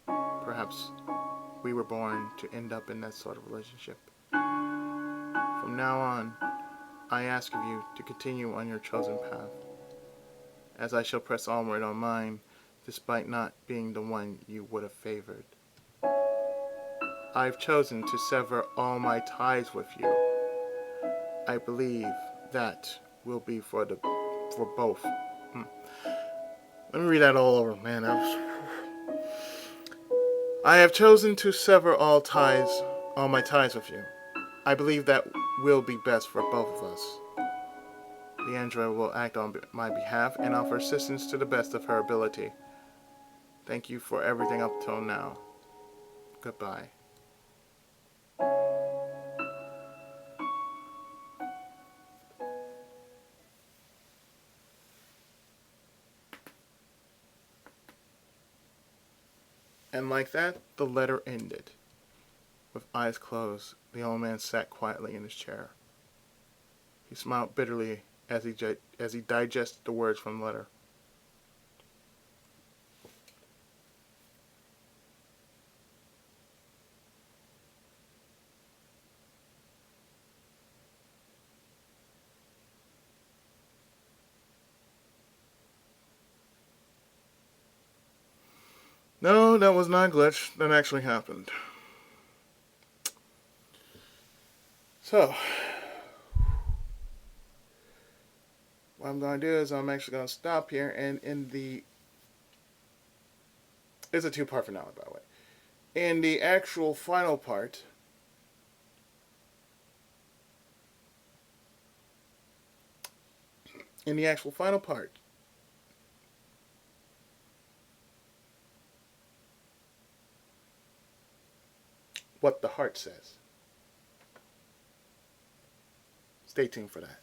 perhaps we were born to end up in that sort of relationship. From now on, I ask of you to continue on your chosen path, as I shall press onward on mine, despite not being the one you would have favored. I've chosen to sever all my ties with you. I believe that will be for both. Let me read that all over, man. I have chosen to sever all my ties with you. I believe that will be best for both of us. The android will act on my behalf and offer assistance to the best of her ability. Thank you for everything up till now. Goodbye. And like that, the letter ended. With eyes closed, the old man sat quietly in his chair. He smiled bitterly as he digested the words from the letter. No, that was not a glitch. That actually happened. So, what I'm going to do is I'm actually going to stop here, and it's a two-part finale, by the way. In the actual final part, what the heart says. Stay tuned for that.